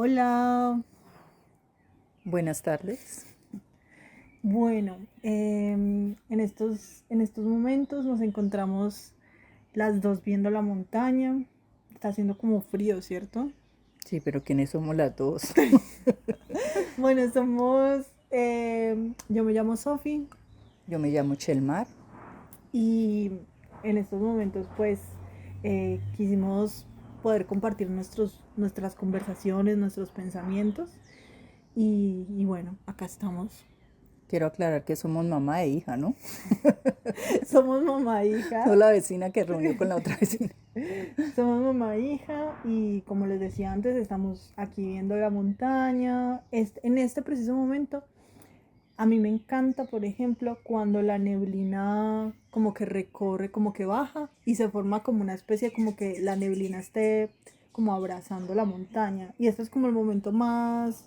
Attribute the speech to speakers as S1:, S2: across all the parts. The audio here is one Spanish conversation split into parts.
S1: Hola,
S2: Buenas tardes.
S1: bueno, en estos momentos nos encontramos las dos viendo la montaña. Está haciendo como frío, ¿cierto?
S2: Sí, pero ¿quiénes somos las dos?
S1: Bueno, yo me llamo Sofi
S2: Yo me llamo Chelmar.
S1: y en estos momentos pues quisimos poder compartir nuestras conversaciones, nuestros pensamientos y bueno, acá estamos.
S2: Quiero aclarar que somos mamá e hija, ¿no?
S1: Somos mamá e hija.
S2: No la vecina que reunió con la otra vecina.
S1: Somos mamá e hija y como les decía antes, estamos aquí viendo la montaña. En este preciso momento, a mí me encanta, por ejemplo, cuando la neblina como que recorre, como que baja y se forma como una especie, como que la neblina esté como abrazando la montaña. Y este es como el momento más,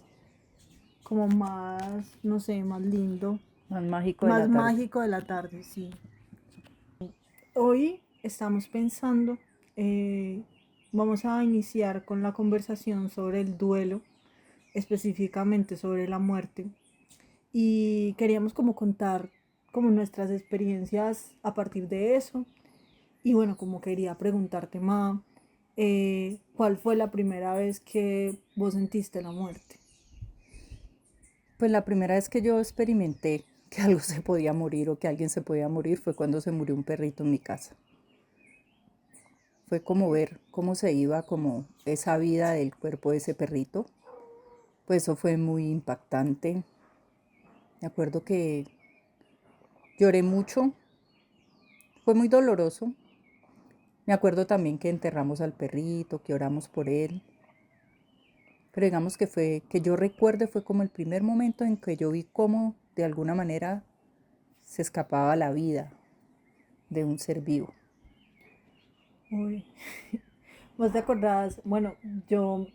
S1: como más, no sé, más lindo,
S2: Más mágico de
S1: más
S2: la tarde.
S1: mágico de la tarde, sí. Hoy estamos pensando, eh, vamos a iniciar con la conversación sobre el duelo, específicamente sobre la muerte. Y queríamos como contar como nuestras experiencias a partir de eso. Y bueno, como quería preguntarte, Ma, ¿cuál fue la primera vez que vos sentiste la muerte?
S2: Pues la primera vez que yo experimenté que algo se podía morir o que alguien se podía morir fue cuando se murió un perrito en mi casa. Fue como ver cómo se iba como esa vida del cuerpo de ese perrito. Pues eso fue muy impactante. Me acuerdo que lloré mucho. Fue muy doloroso. Me acuerdo también que enterramos al perrito, que oramos por él. Pero digamos que que yo recuerde, fue como el primer momento en que yo vi cómo de alguna manera se escapaba la vida de un ser vivo.
S1: Uy. ¿Vos te acordás? Bueno, yo,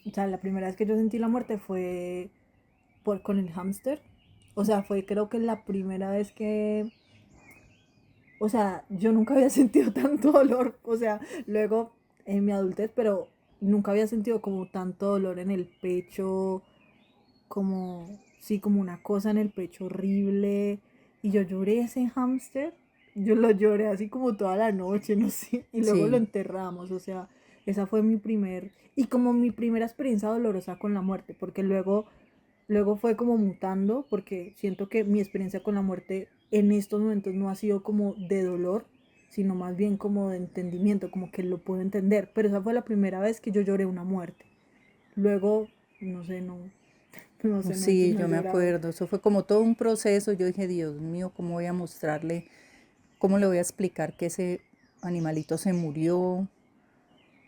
S1: o sea, la primera vez que yo sentí la muerte fue con el hámster. O sea, fue creo que la primera vez que, o sea, yo nunca había sentido tanto dolor. O sea, luego en mi adultez, pero nunca había sentido como tanto dolor en el pecho, como, sí, como una cosa en el pecho horrible. Y yo lloré ese hámster. Yo lo lloré así como toda la noche, no sé. Y luego lo
S2: Sí,
S1: enterramos, o sea, esa fue mi primer, y como mi primera experiencia dolorosa con la muerte, porque luego fue como mutando, porque siento que mi experiencia con la muerte en estos momentos no ha sido como de dolor, sino más bien como de entendimiento, como que lo puedo entender. Pero esa fue la primera vez que yo lloré una muerte. Luego, no sé,
S2: sí,
S1: no he
S2: yo me
S1: llorado.
S2: acuerdo. Eso fue como todo un proceso. Yo dije, Dios mío, ¿cómo voy a mostrarle? ¿Cómo le voy a explicar que ese animalito se murió?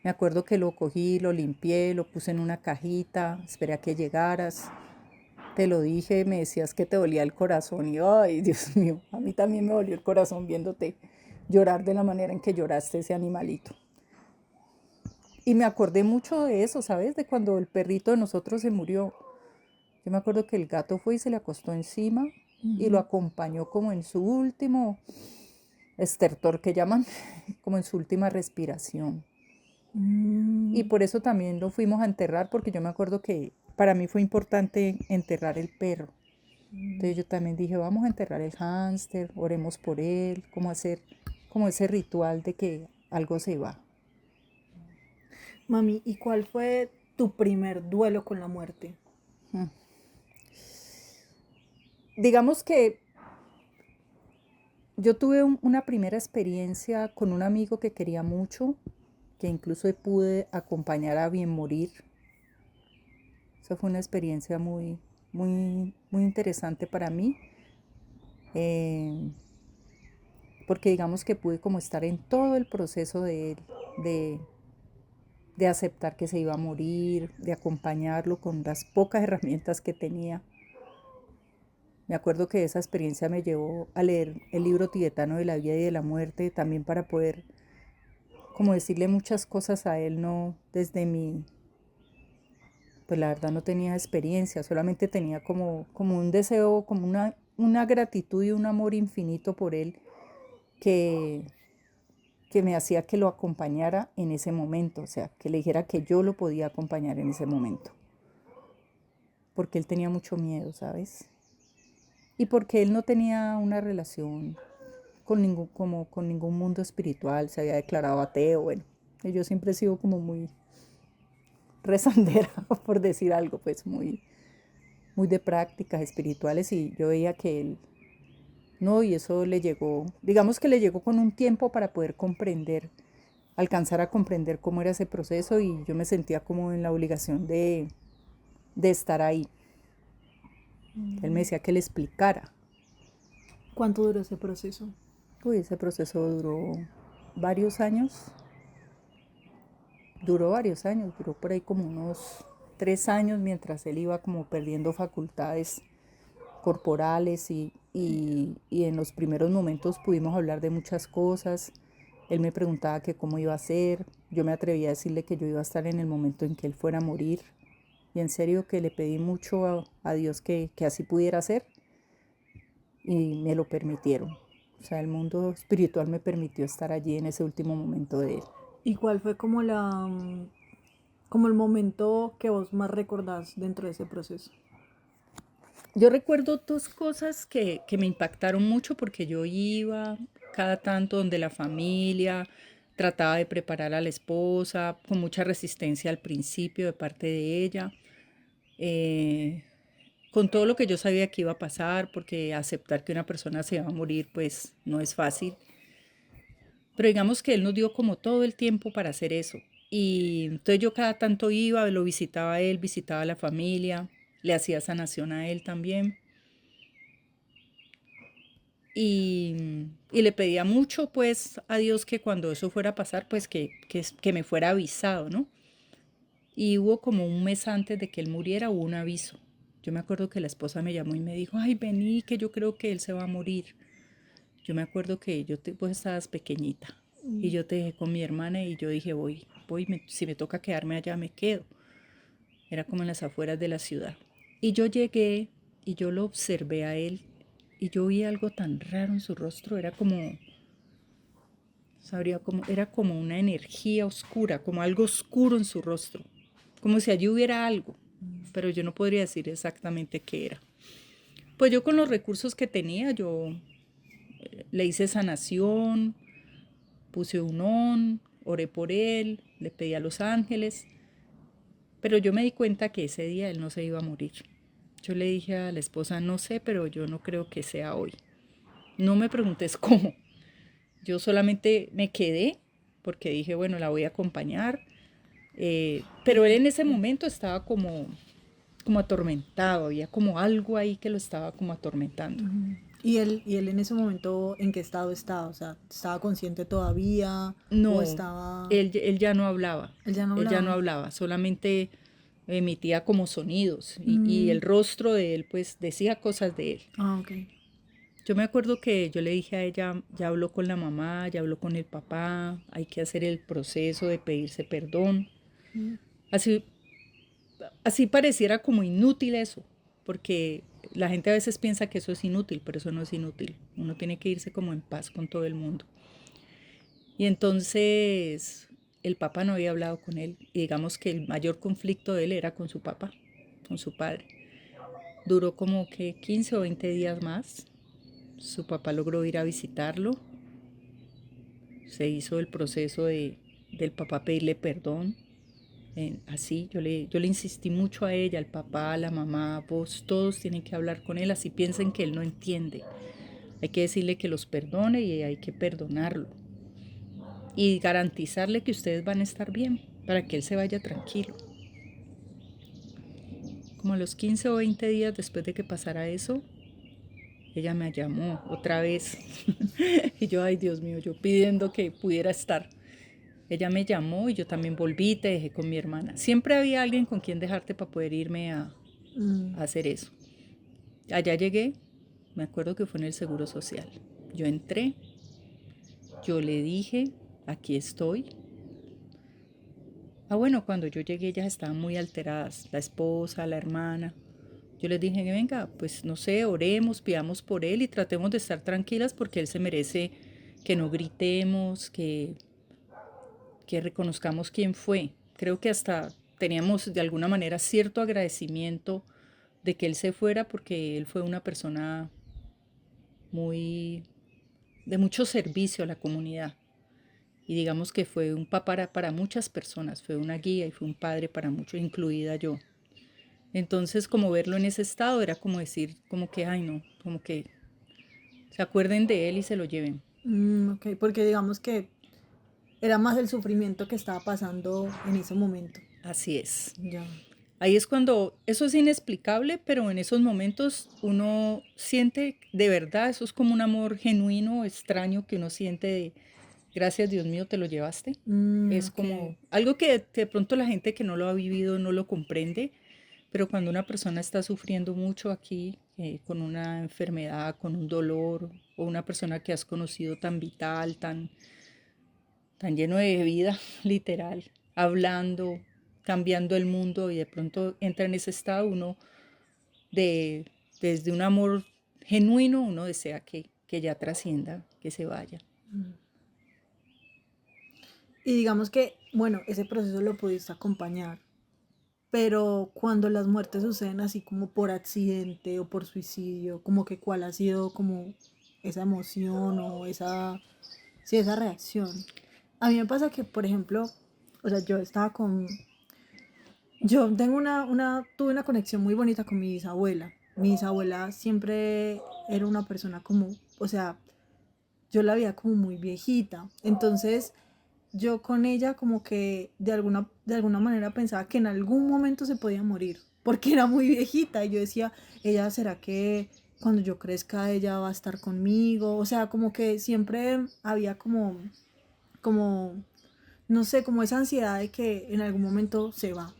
S2: Me acuerdo que lo cogí, lo limpié, lo puse en una cajita, esperé a que llegaras. Te lo dije, me decías que te dolía el corazón y ay, Dios mío, a mí también me dolió el corazón viéndote llorar de la manera en que lloraste ese animalito. Y me acordé mucho de eso, ¿sabes? De cuando el perrito de nosotros se murió. Yo me acuerdo que el gato fue y se le acostó encima y lo
S1: Ujú.
S2: acompañó como en su último estertor que llaman, como en su última respiración. Y
S1: Mm,
S2: por eso también lo fuimos a enterrar, porque yo me acuerdo que para mí fue importante enterrar el perro. Entonces yo también dije, vamos a enterrar el hámster, oremos por él, cómo hacer como ese ritual de que algo se va.
S1: Mami, ¿y cuál fue tu primer duelo con la muerte?
S2: Digamos que yo tuve una primera experiencia con un amigo que quería mucho, que incluso pude acompañar a bien morir. Eso fue una experiencia muy interesante para mí, eh, porque digamos que pude como estar en todo el proceso de él, de, de aceptar que se iba a morir, de acompañarlo con las pocas herramientas que tenía. Me acuerdo que esa experiencia me llevó a leer el libro tibetano de la vida y de la muerte, también para poder como decirle muchas cosas a él, no desde mi, pues la verdad no tenía experiencia, solamente tenía como un deseo, como una gratitud y un amor infinito por él que, que me hacía que lo acompañara en ese momento, o sea, que le dijera que yo lo podía acompañar en ese momento. porque él tenía mucho miedo, ¿sabes? Y porque él no tenía una relación con ningún mundo espiritual, se había declarado ateo, bueno. Y yo siempre he sido como muy rezandera, por decir algo, pues muy de prácticas espirituales y yo veía que él no, y eso le llegó, digamos que le llegó con un tiempo para poder comprender, alcanzar a comprender cómo era ese proceso y yo me sentía como en la obligación de estar ahí. Él me decía que le explicara.
S1: ¿Cuánto duró ese proceso?
S2: Uy, ese proceso varios años, duró varios años, duró por ahí como unos 3 años mientras él iba como perdiendo facultades corporales y en los primeros momentos pudimos hablar de muchas cosas. Él me preguntaba que cómo iba a ser, yo me atreví a decirle que yo iba a estar en el momento en que él fuera a morir y en serio que le pedí mucho a Dios que así pudiera ser y me lo permitieron. O sea, el mundo espiritual me permitió estar allí en ese último momento de él.
S1: ¿Y cuál fue como como el momento que vos más recordás dentro de ese proceso?
S2: Yo recuerdo dos cosas que me impactaron mucho porque yo iba cada tanto donde la familia trataba de preparar a la esposa, con mucha resistencia al principio de parte de ella, eh, con todo lo que yo sabía que iba a pasar, porque aceptar que una persona se va a morir pues no es fácil. Pero digamos que él nos dio como todo el tiempo para hacer eso. Y entonces yo cada tanto iba, lo visitaba a él, visitaba a la familia, le hacía sanación a él también. Y le pedía mucho pues a Dios que cuando eso fuera a pasar pues que me fuera avisado, ¿no? Y hubo como un mes antes de que él muriera, hubo un aviso. Yo me acuerdo que la esposa me llamó y me dijo, ay, vení, que yo creo que él se va a morir. Yo me acuerdo que vos estabas pequeñita y yo te dejé con mi hermana y yo dije, voy, si me toca quedarme allá, me quedo. Era como en las afueras de la ciudad. Y yo llegué y yo lo observé a él y yo vi algo tan raro en su rostro, era como, sabría como, era como una energía oscura, como algo oscuro en su rostro, como si allí hubiera algo, pero yo no podría decir exactamente qué era. Pues yo con los recursos que tenía, yo le hice sanación, puse un oré por él, le pedí a los ángeles, pero yo me di cuenta que ese día él no se iba a morir. Yo le dije a la esposa, no sé, pero yo no creo que sea hoy. No me preguntes cómo. Yo solamente me quedé porque dije, bueno, la voy a acompañar. Pero él en ese momento estaba como atormentado, había como algo ahí que lo estaba como atormentando.
S1: ¿Y él en ese momento en qué estado estaba? O sea, ¿estaba consciente todavía? ¿O
S2: No,
S1: estaba...?
S2: él ya no hablaba,
S1: Él ya no
S2: él ya no
S1: hablaba.
S2: hablaba, solamente emitía como sonidos y
S1: Mm,
S2: el rostro de él pues decía cosas de él.
S1: ah, ok.
S2: Yo me acuerdo que yo le dije a ella, ya habló con la mamá, ya habló con el papá, hay que hacer el proceso de pedirse perdón. Así, así pareciera como inútil eso, porque la gente a veces piensa que eso es inútil, pero eso no es inútil. Uno tiene que irse como en paz con todo el mundo. Y entonces el papá no había hablado con él y digamos que el mayor conflicto de él era con su papá, con su padre. Duró como que 15 o 20 días más. Su papá logró ir a visitarlo. Se hizo el proceso del papá pedirle perdón. Así, yo le insistí mucho a ella, al papá, a la mamá, vos todos tienen que hablar con él, así piensen que él no entiende. Hay que decirle que los perdone y hay que perdonarlo. Y garantizarle que ustedes van a estar bien, para que él se vaya tranquilo. Como a los 15 o 20 días después de que pasara eso, ella me llamó otra vez. Y yo, ay Dios mío, yo pidiendo que pudiera estar. Ella me llamó y yo también volví y te dejé con mi hermana. Siempre había alguien con quien dejarte para poder irme a hacer eso. Allá llegué, me acuerdo que fue en el Seguro Social. Yo entré, yo le dije, aquí estoy. Ah, bueno, cuando yo llegué ellas estaban muy alteradas, la esposa, la hermana. Yo les dije, venga, pues no sé, oremos, pidamos por él y tratemos de estar tranquilas porque él se merece que no gritemos, que reconozcamos quién fue. Creo que hasta teníamos de alguna manera cierto agradecimiento de que él se fuera porque él fue una persona muy de mucho servicio a la comunidad. Y digamos que fue un papá para muchas personas, fue una guía y fue un padre para muchos, incluida yo. Entonces, como verlo en ese estado era como decir, como que, ay no, como que se acuerden de él y se lo lleven.
S1: Ok, porque digamos que era más el sufrimiento que estaba pasando en ese momento.
S2: Así es.
S1: Ya.
S2: Ahí es cuando, eso es inexplicable, pero en esos momentos uno siente de verdad, eso es como un amor genuino, extraño que uno siente de, gracias Dios mío, te lo llevaste. Es
S1: Ok.
S2: como algo que de pronto la gente que no lo ha vivido no lo comprende, pero cuando una persona está sufriendo mucho aquí, con una enfermedad, con un dolor, o una persona que has conocido tan vital, tan lleno de vida, literal, hablando, cambiando el mundo y de pronto entra en ese estado, uno de, desde un amor genuino, uno desea que ya trascienda, que se vaya.
S1: Y digamos que, bueno, ese proceso lo pudiste acompañar, pero cuando las muertes suceden así como por accidente o por suicidio, como que cuál ha sido como esa emoción o esa, sí, esa reacción. A mí me pasa que, por ejemplo, o sea, yo estaba con, yo tengo tuve una conexión muy bonita con mi bisabuela. Mi bisabuela siempre era una persona como, o sea, yo la veía como muy viejita. Entonces, yo con ella como que de alguna manera pensaba que en algún momento se podía morir, porque era muy viejita y yo decía, ella será que cuando yo crezca ella va a estar conmigo, o sea, como que siempre había como, no sé, como esa ansiedad de que en algún momento se va.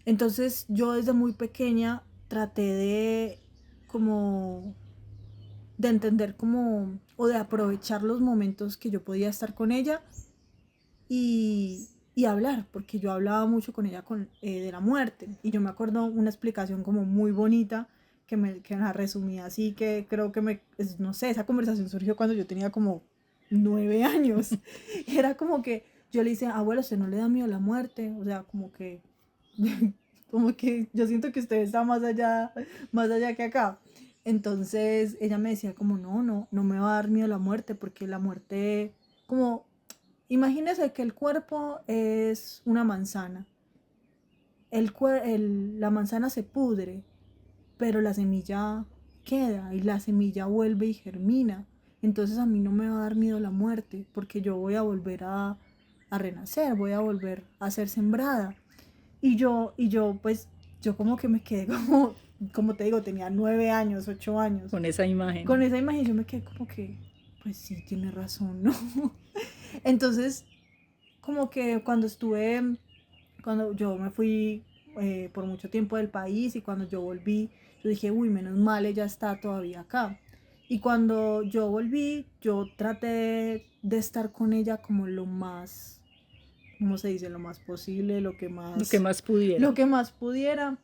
S1: Entonces yo desde muy pequeña traté de como de entender como o de aprovechar los momentos que yo podía estar con ella y hablar, porque yo hablaba mucho con ella de la muerte. Y yo me acuerdo una explicación como muy bonita que me la resumía así, que creo que no sé, esa conversación surgió cuando yo tenía como 9 años. Era como que yo le hice, abuelo, ¿usted no le da miedo la muerte? O sea, como que yo siento que usted está más allá que acá. Entonces ella me decía como, no me va a dar miedo la muerte, porque la muerte, como imagínese que el cuerpo es una manzana. La manzana se pudre, pero la semilla queda y la semilla vuelve y germina. Entonces a mí no me va a dar miedo la muerte, porque yo voy a volver a renacer, voy a volver a ser sembrada. Pues, yo como que me quedé como te digo, tenía 9 años, 8 años.
S2: Con esa imagen.
S1: Con esa imagen yo me quedé como que, pues sí, tiene razón, ¿no? Entonces, como que cuando yo me fui por mucho tiempo del país y cuando yo volví, yo dije, uy, menos mal, ella está todavía acá. Y cuando yo volví, yo traté de estar con ella como lo más, ¿cómo se dice? Lo más posible,
S2: Lo que más pudiera.
S1: lo que más pudiera.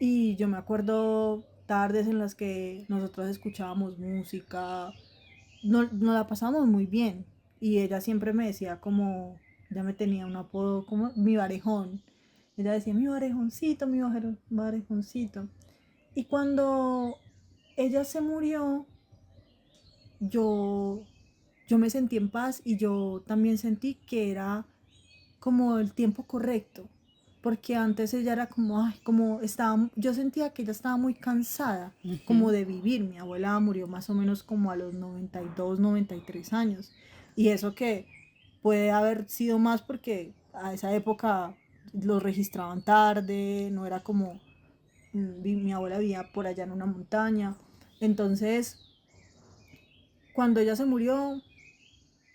S1: Y yo me acuerdo tardes en las que nosotros escuchábamos música, nos la pasamos muy bien. Y ella siempre me decía como, ya me tenía un apodo como mi barejón. Ella decía, mi barejoncito, mi barejoncito. Y cuando ella se murió, yo, yo me sentí en paz y yo también sentí que era como el tiempo correcto. Porque antes ella era como, ay, como estaba, yo sentía que ella estaba muy cansada, como de vivir. Mi abuela murió más o menos como a los 92, 93 años. Y eso que puede haber sido más porque a esa época lo registraban tarde, no era como, mi abuela vivía por allá en una montaña. Entonces, cuando ella se murió,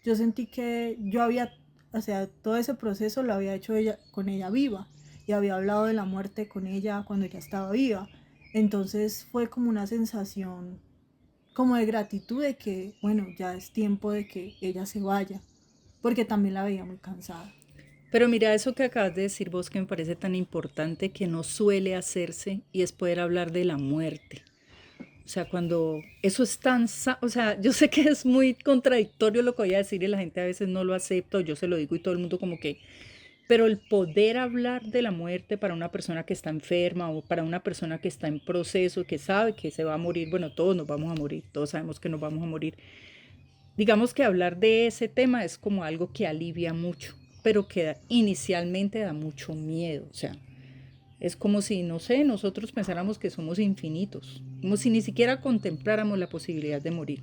S1: yo sentí que yo había, o sea, todo ese proceso lo había hecho ella con ella viva y había hablado de la muerte con ella cuando ella estaba viva. Entonces fue como una sensación como de gratitud de que, bueno, ya es tiempo de que ella se vaya, porque también la veía muy cansada.
S2: Pero mira eso que acabas de decir vos que me parece tan importante que no suele hacerse y es poder hablar de la muerte. O sea, cuando eso es tan, o sea, yo sé que es muy contradictorio lo que voy a decir y la gente a veces no lo acepta, o yo se lo digo y todo el mundo como que, Pero el poder hablar de la muerte para una persona que está enferma o para una persona que está en proceso, que sabe que se va a morir, bueno, todos nos vamos a morir, todos sabemos que nos vamos a morir. Digamos que hablar de ese tema es como algo que alivia mucho, pero que inicialmente da mucho miedo. O sea, es como si, no sé, nosotros pensáramos que somos infinitos, como si ni siquiera contempláramos la posibilidad de morir.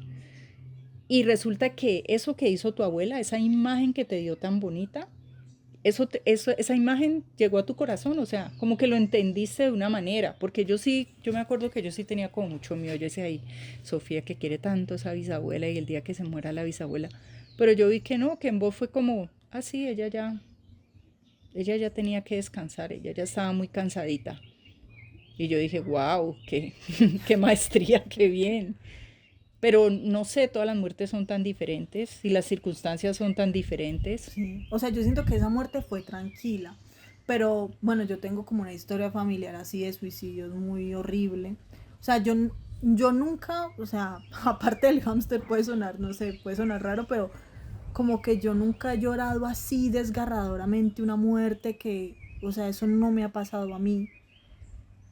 S2: Y resulta que eso que hizo tu abuela, esa imagen que te dio tan bonita, esa imagen llegó a tu corazón, o sea, como que lo entendiste de una manera, porque yo me acuerdo que yo sí tenía como mucho miedo, yo decía, ay, Sofía que quiere tanto a esa bisabuela y el día que se muera la bisabuela, pero yo vi que no, que en vos fue como, ah, sí, ella ya tenía que descansar, ella ya estaba muy cansadita, y yo dije, wow, qué maestría, qué bien. Pero no sé, todas las muertes son tan diferentes y las circunstancias son tan diferentes.
S1: Sí. O sea, yo siento que esa muerte fue tranquila. Pero bueno, yo tengo como una historia familiar así de suicidios muy horrible. O sea, yo nunca, o sea, aparte del hámster puede sonar, no sé, puede sonar raro, pero como que yo nunca he llorado así desgarradoramente una muerte que, o sea, eso no me ha pasado a mí.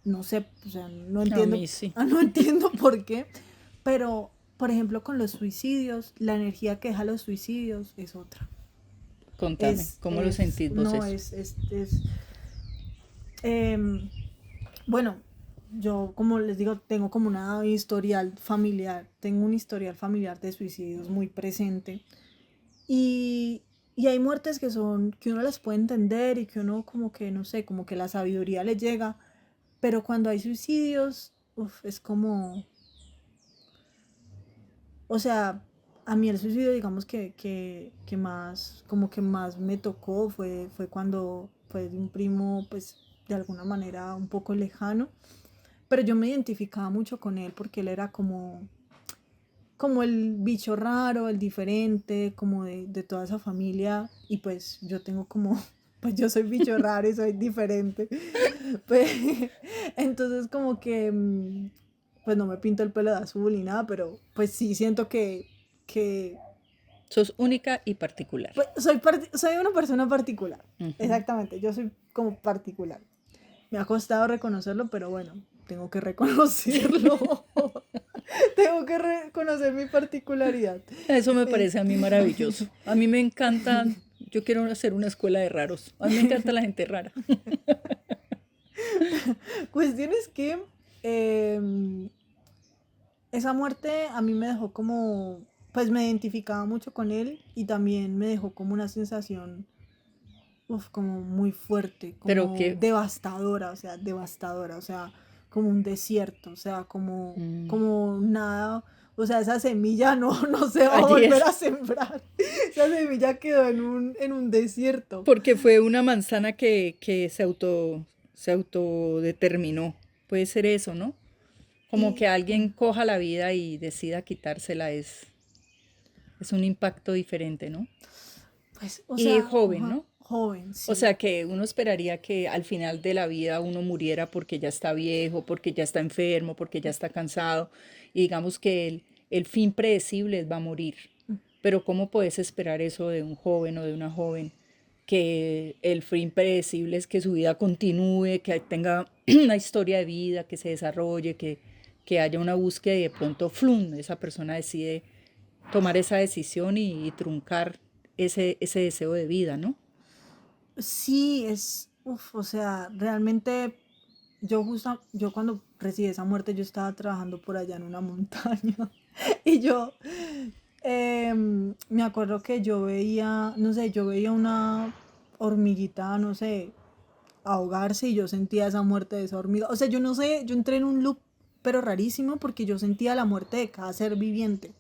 S1: No sé, o sea, no
S2: A
S1: entiendo,
S2: mí sí.
S1: no entiendo por qué, pero por ejemplo con los suicidios, la energía que deja los suicidios es otra.
S2: Contame, ¿cómo lo sentís vos
S1: No,
S2: eso?
S1: em, bueno, yo como les digo, tengo como una historial familiar, tengo un historial familiar de suicidios muy presente y, y hay muertes que son, que uno las puede entender y que uno como que, no sé, como que la sabiduría le llega, pero cuando hay suicidios, uf, es o sea, a mí el suicidio, digamos que más, como que más me tocó fue cuando fue de un primo, pues de alguna manera un poco lejano, pero yo me identificaba mucho con él porque él era como el bicho raro, el diferente, como de toda esa familia, y pues yo tengo como, pues yo soy bicho raro y soy diferente. Pues, entonces como que, pues no me pinto el pelo de azul ni nada, pero pues sí siento que
S2: Sos única y particular.
S1: pues, soy una persona particular.
S2: Ujú.
S1: Exactamente, yo soy como particular. Me ha costado reconocerlo, pero bueno, tengo que reconocerlo. Tengo que reconocer mi particularidad.
S2: Eso me
S1: Eh,
S2: parece a mí maravilloso. A mí me encanta, yo quiero hacer una escuela de raros. A mí me encanta la gente rara.
S1: Cuestión es que eh, esa muerte a mí me dejó como, pues me identificaba mucho con él y también me dejó como una sensación, uf, como muy fuerte,
S2: Pero
S1: como
S2: que,
S1: devastadora, o sea, como un desierto, o sea,
S2: mm,
S1: como nada, o sea, esa semilla no se va a
S2: allí
S1: volver
S2: es,
S1: a sembrar, esa semilla quedó en un desierto.
S2: porque fue una manzana que se autodeterminó. Puede ser eso, ¿no? Como que
S1: Y
S2: alguien coja la vida y decida quitársela es un impacto diferente, ¿no?
S1: pues, o
S2: Y
S1: sea,
S2: joven,
S1: ajá,
S2: ¿no?
S1: joven,
S2: O
S1: sí.
S2: sea que uno esperaría que al final de la vida uno muriera porque ya está viejo, porque ya está enfermo, porque ya está cansado. Y digamos que el fin predecible es va a morir. Pero ¿cómo puedes esperar eso de un joven o de una joven? Que el fin predecible es que su vida continúe, que tenga una historia de vida, que se desarrolle, que haya una búsqueda y de pronto, ¡flum!, esa persona decide tomar esa decisión y truncar ese deseo de vida, ¿no?
S1: Sí, uf, o sea, realmente yo cuando recibí esa muerte, yo estaba trabajando por allá en una montaña y yo me acuerdo que yo veía, no sé, yo veía una hormiguita, no sé, ahogarse y yo sentía esa muerte de esa hormiga. O sea, yo no sé, yo entré en un loop, pero rarísimo porque yo sentía la muerte de cada ser viviente.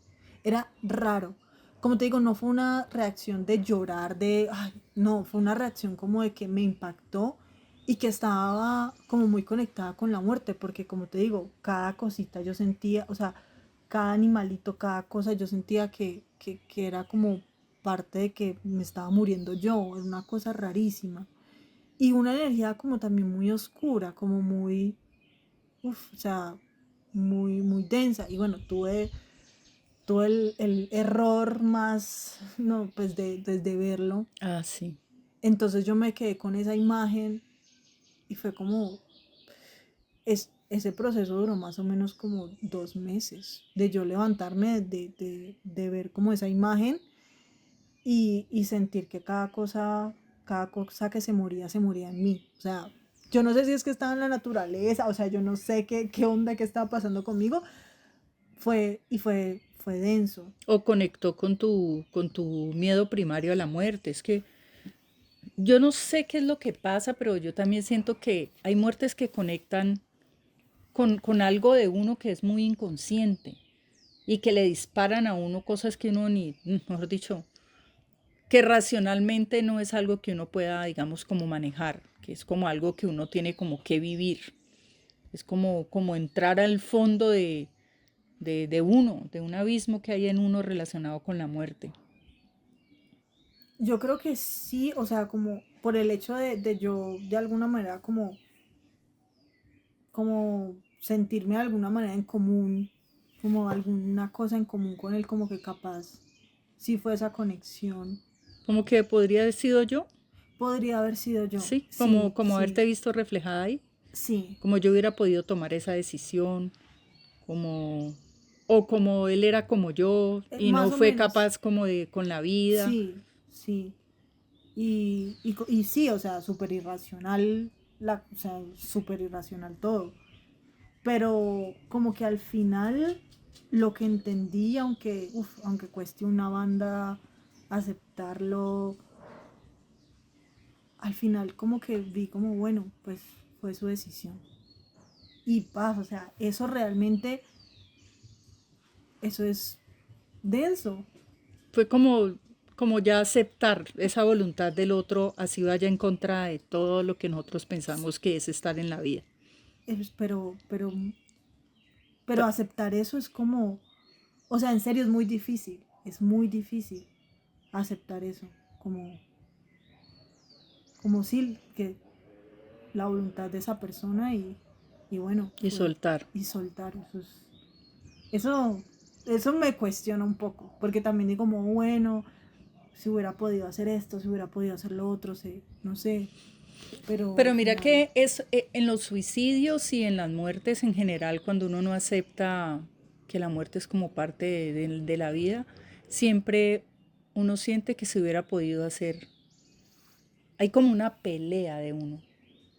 S1: Era raro. Como te digo, no fue una reacción de llorar, ay, no, fue una reacción como de que me impactó y que estaba como muy conectada con la muerte, porque como te digo, cada cosita yo sentía, o sea, cada animalito, cada cosa, yo sentía que era como parte de que me estaba muriendo yo, era una cosa rarísima. Y una energía como también muy oscura, como muy, uf, o sea, muy densa. Y bueno, tuve el error más, no, pues de verlo.
S2: Ah, sí.
S1: Entonces yo me quedé con esa imagen y fue como, ese proceso duró más o menos como 2 meses, de yo levantarme, de ver como esa imagen y sentir que cada cosa que se moría en mí. O sea, yo no sé si es que estaba en la naturaleza, o sea, yo no sé qué onda, qué estaba pasando conmigo. Fue denso.
S2: O conectó con tu miedo primario a la muerte. Es que yo no sé qué es lo que pasa, pero yo también siento que hay muertes que conectan con algo de uno que es muy inconsciente y que le disparan a uno cosas que uno ni, mejor dicho, que racionalmente no es algo que uno pueda, digamos, como manejar, que es como algo que uno tiene como que vivir. Es como entrar al fondo de uno, de un abismo que hay en uno relacionado con la muerte.
S1: Yo creo que sí, o sea, como por el hecho de yo de alguna manera como sentirme de alguna manera en común, como alguna cosa en común con él, como que capaz sí fue esa conexión.
S2: Como que podría haber sido yo,
S1: Podría haber sido yo.
S2: sí,
S1: Sí,
S2: como
S1: sí,
S2: haberte visto reflejada ahí,
S1: sí.
S2: como yo hubiera podido tomar esa decisión, como, o como él era como yo y no
S1: Más o
S2: fue
S1: menos.
S2: capaz como de con la vida.
S1: Sí, sí. Y sí, o sea, súper irracional, o sea, súper irracional todo. Pero como que al final lo que entendí, aunque cueste una banda aceptarlo, al final como que vi como, bueno, pues fue su decisión. Y paz, o sea, eso realmente, eso es denso.
S2: Fue como ya aceptar esa voluntad del otro, así vaya en contra de todo lo que nosotros pensamos que es estar en la vida.
S1: Pero aceptar eso es como, o sea, en serio es muy difícil aceptar eso, como, como sí, que la voluntad de esa persona y bueno,
S2: Y soltar.
S1: y soltar, eso, eso me cuestiona un poco, porque también digo como, bueno, si hubiera podido hacer esto, si hubiera podido hacer lo otro, no sé, pero al
S2: Pero mira
S1: final,
S2: que es en los suicidios y en las muertes en general, cuando uno no acepta que la muerte es como parte de la vida, siempre uno siente que se hubiera podido hacer. Hay como una pelea de uno.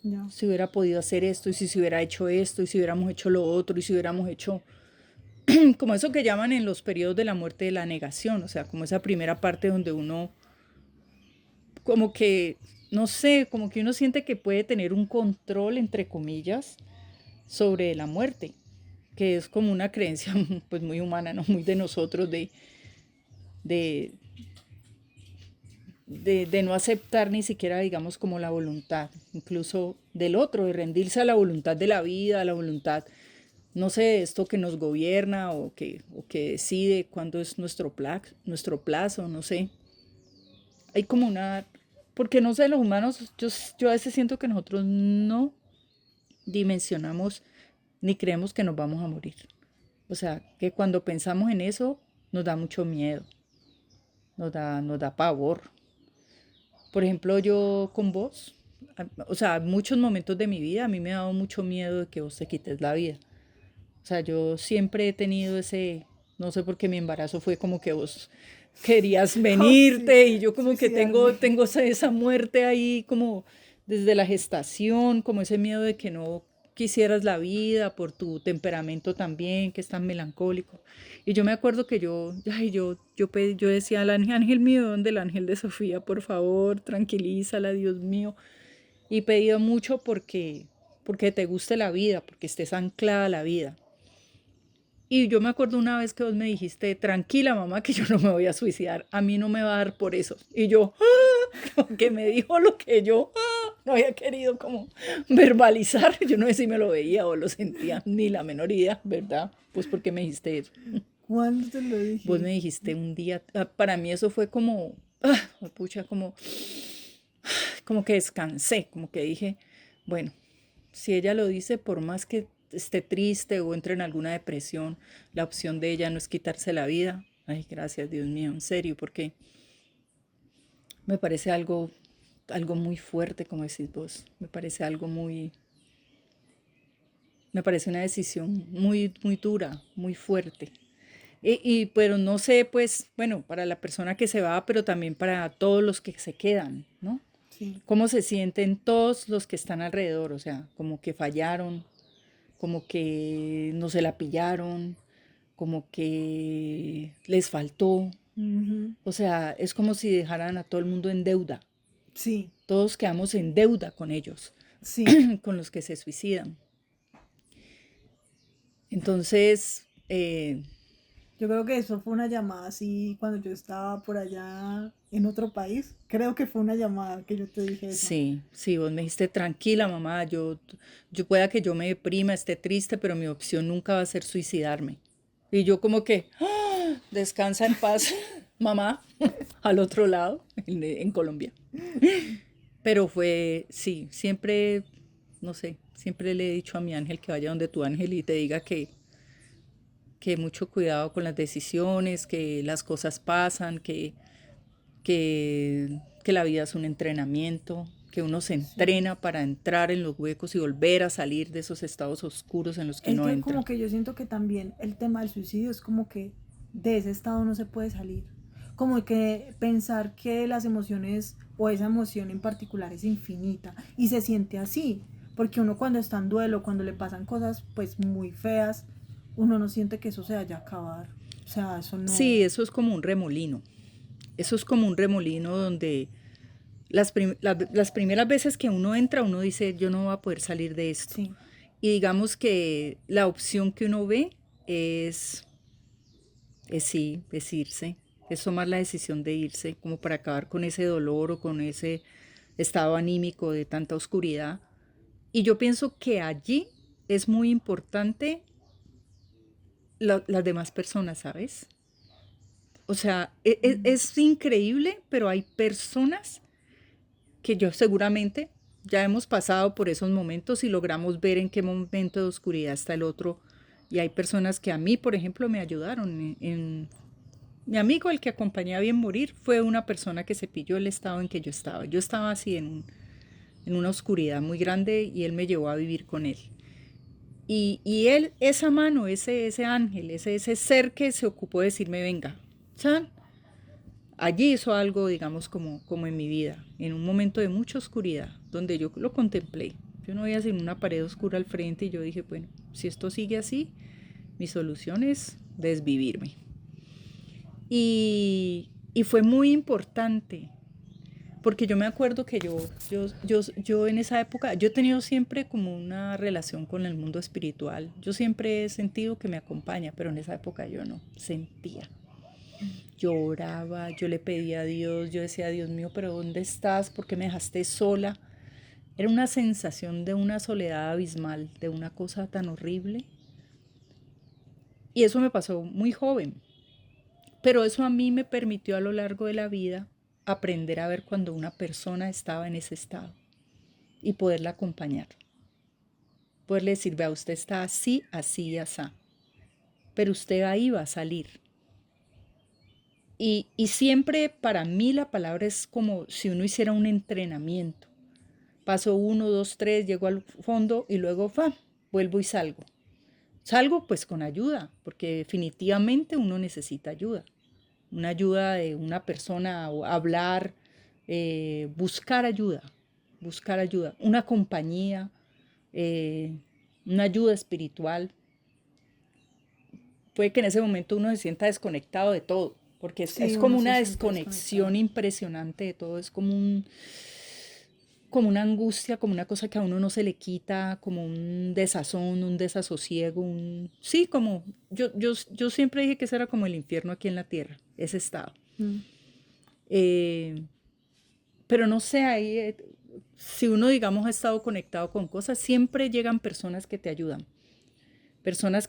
S1: ya,
S2: Si hubiera podido hacer esto, y si se hubiera hecho esto, y si hubiéramos hecho lo otro, y si hubiéramos hecho como eso que llaman en los periodos de la muerte de la negación, o sea, como esa primera parte donde uno como que, no sé, como que uno siente que puede tener un control, entre comillas, sobre la muerte, que es como una creencia pues muy humana, ¿no? Muy de nosotros, de, de no aceptar ni siquiera, digamos, como la voluntad, incluso del otro, de rendirse a la voluntad de la vida, a la voluntad, no sé, esto que nos gobierna o que decide cuándo es nuestro plazo, no sé. Hay como una, porque no sé, los humanos, yo a veces siento que nosotros no dimensionamos ni creemos que nos vamos a morir. O sea, que cuando pensamos en eso nos da mucho miedo, nos da pavor. Por ejemplo, yo con vos, o sea, muchos momentos de mi vida a mí me ha dado mucho miedo de que vos te quites la vida. O sea, yo siempre he tenido ese, no sé por qué mi embarazo fue como que vos querías
S1: oh, sí,
S2: venirte y yo como que
S1: suicidarme.
S2: tengo esa muerte ahí como desde la gestación, como ese miedo de que no quisieras la vida por tu temperamento también, que es tan melancólico. Y yo me acuerdo que yo decía al ángel, ángel mío, ¿dónde el ángel de Sofía? Por favor, tranquilízala, Dios mío. Y pedido mucho porque te guste la vida, porque estés anclada a la vida. Y yo me acuerdo una vez que vos me dijiste, tranquila mamá, que yo no me voy a suicidar, a mí no me va a dar por eso. Y yo, que me dijo lo que yo no había querido como verbalizar. Yo no sé si me lo veía o lo sentía, ni la menor idea, ¿verdad? Pues porque me dijiste eso.
S1: ¿Cuándo te lo
S2: Vos me
S1: dije?
S2: dijiste un día, para mí eso fue como, pucha, como que descansé, como que dije, bueno, si ella lo dice, por más que esté triste o entre en alguna depresión, la opción de ella no es quitarse la vida. Ay, gracias, Dios mío, en serio, porque me parece algo algo muy fuerte, como decís vos. Me parece una decisión muy, muy dura, muy fuerte. Pero no sé, pues, bueno, para la persona que se va, pero también para todos los que se quedan, ¿no?
S1: Sí.
S2: ¿Cómo se sienten todos los que están alrededor? O sea, como que fallaron, como que no se la pillaron, como que les faltó.
S1: Ujú.
S2: O sea, es como si dejaran a todo el mundo en deuda.
S1: Sí,
S2: Todos quedamos en deuda con ellos,
S1: sí.
S2: con los que se suicidan. Entonces,
S1: Yo creo que eso fue una llamada así cuando yo estaba por allá en otro país. Creo que fue una llamada que yo te dije eso.
S2: sí, sí, vos me dijiste, tranquila, mamá, yo pueda que yo me deprima, esté triste, pero mi opción nunca va a ser suicidarme. Y yo como que, "Ah, descansa en paz, mamá, al otro lado, en Colombia. Pero fue, sí, siempre, no sé, siempre le he dicho a mi ángel que vaya donde tu ángel y te diga que mucho cuidado con las decisiones, que las cosas pasan, que la vida es un entrenamiento, que uno se
S1: Sí.
S2: entrena para entrar en los huecos y volver a salir de esos estados oscuros en los que
S1: Es
S2: uno
S1: que
S2: entra.
S1: como que yo siento que también el tema del suicidio es como que de ese estado no se puede salir. Como que pensar que las emociones o esa emoción en particular es infinita y se siente así. Porque uno cuando está en duelo, cuando le pasan cosas pues muy feas, uno no siente que eso se vaya a acabar. O sea, eso
S2: Sí,
S1: no...
S2: eso es como un remolino. Eso es como un remolino donde las primeras veces que uno entra, uno dice, yo no voy a poder salir de esto.
S1: Sí.
S2: Y digamos que la opción que uno ve es, sí, es irse, es tomar la decisión de irse, como para acabar con ese dolor o con ese estado anímico de tanta oscuridad. Y yo pienso que allí es muy importante las demás personas, ¿sabes? O sea, es increíble, pero hay personas que yo seguramente ya hemos pasado por esos momentos y logramos ver en qué momento de oscuridad está el otro. Y hay personas que a mí, por ejemplo, me ayudaron. Mi amigo, el que acompañé a Bien Morir, fue una persona que se pilló el estado en que yo estaba. Yo estaba así en una oscuridad muy grande y él me llevó a vivir con él. Y él, esa mano, ese ángel, ese ser que se ocupó de decirme, venga, Chan, allí hizo algo, digamos, como en mi vida, en un momento de mucha oscuridad, donde yo lo contemplé. Yo no veía sino una pared oscura al frente y yo dije, bueno, si esto sigue así, mi solución es desvivirme. Y fue muy importante, porque yo me acuerdo que yo en esa época, yo he tenido siempre como una relación con el mundo espiritual. Yo siempre he sentido que me acompaña, pero en esa época yo no sentía. Yo oraba, yo le pedía a Dios, yo decía, Dios mío, pero ¿dónde estás? ¿Por qué me dejaste sola? Era una sensación de una soledad abismal, de una cosa tan horrible. Y eso me pasó muy joven. Pero eso a mí me permitió a lo largo de la vida aprender a ver cuando una persona estaba en ese estado y poderla acompañar. Poderle decir, vea, usted está así, así y así. Pero usted ahí va a salir. Y siempre para mí la palabra es como si uno hiciera un entrenamiento. Paso uno, dos, tres, llego al fondo y luego vuelvo y salgo. Salgo pues con ayuda, porque definitivamente uno necesita ayuda. Una ayuda de una persona, o hablar, buscar ayuda, una compañía, eh, una ayuda espiritual. Puede que en ese momento uno se sienta desconectado de todo, porque es
S1: Sí,
S2: como
S1: uno se
S2: una
S1: siente desconectado.
S2: desconexión impresionante de todo, es como una angustia, como una cosa que a uno no se le quita, como un desazón, un desasosiego, sí, como yo siempre dije que ese era como el infierno aquí en la tierra, ese estado.
S1: Mm.
S2: Eh, pero no sé, ahí, si uno, digamos, ha estado conectado con cosas, siempre llegan personas que te ayudan, personas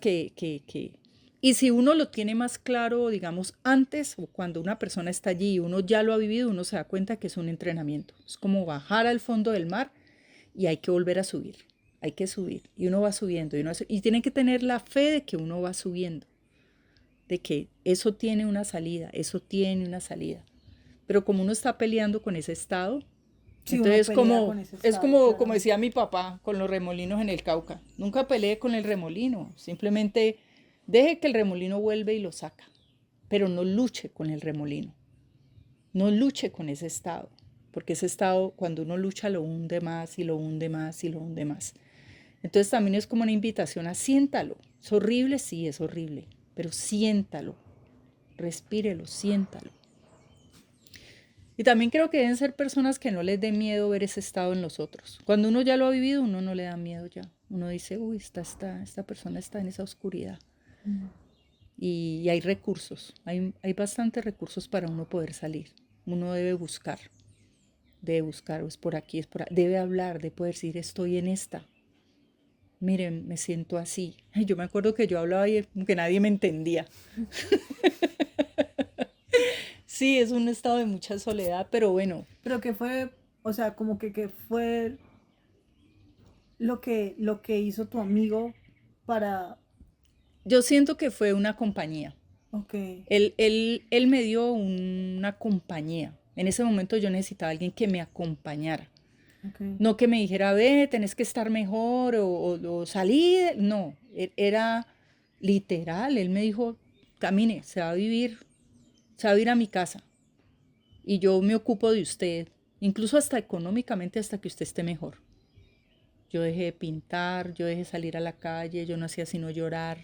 S2: y si uno lo tiene más claro, digamos, antes o cuando una persona está allí y uno ya lo ha vivido, uno se da cuenta que es un entrenamiento. Es como bajar al fondo del mar y hay que volver a subir. Hay que subir. Y uno va subiendo. Y tiene que tener la fe de que uno va subiendo. De que eso tiene una salida. Eso tiene una salida. Pero como uno está peleando con ese estado,
S1: Sí, uno
S2: Entonces,
S1: pelea con ese
S2: es
S1: estado,
S2: como
S1: claramente.
S2: decía mi papá con los remolinos en el Cauca. Nunca pelee con el remolino, simplemente deje que el remolino vuelva y lo saca, pero no luche con el remolino, no luche con ese estado, porque ese estado cuando uno lucha lo hunde más y lo hunde más y lo hunde más. Entonces también es como una invitación a siéntalo. Es horrible, sí, es horrible, pero siéntalo, respírelo, siéntalo. Y también creo que deben ser personas que no les dé miedo ver ese estado en los otros. Cuando uno ya lo ha vivido, uno no le da miedo ya. Uno dice, uy, esta persona está en esa oscuridad.
S1: Mm.
S2: Y hay recursos, hay bastantes recursos para uno poder salir. Uno debe buscar, es por aquí, es por ahí. Debe hablar, de poder decir, estoy en esta. Miren, me siento así. Ay, yo me acuerdo que yo hablaba y como que nadie me entendía. Sí, es un estado de mucha soledad, pero bueno,
S1: Pero que fue, o sea, como que fue lo que hizo tu amigo para,
S2: yo siento que fue una compañía.
S1: ok,
S2: Él me dio una compañía. En ese momento yo necesitaba a alguien que me acompañara.
S1: ok.
S2: No que me dijera, ve, tenés que estar mejor o salí. No, era literal. Él me dijo, camine, se va a vivir a mi casa y yo me ocupo de usted, incluso hasta económicamente, hasta que usted esté mejor. Yo dejé de pintar, yo dejé de salir a la calle, yo no hacía sino llorar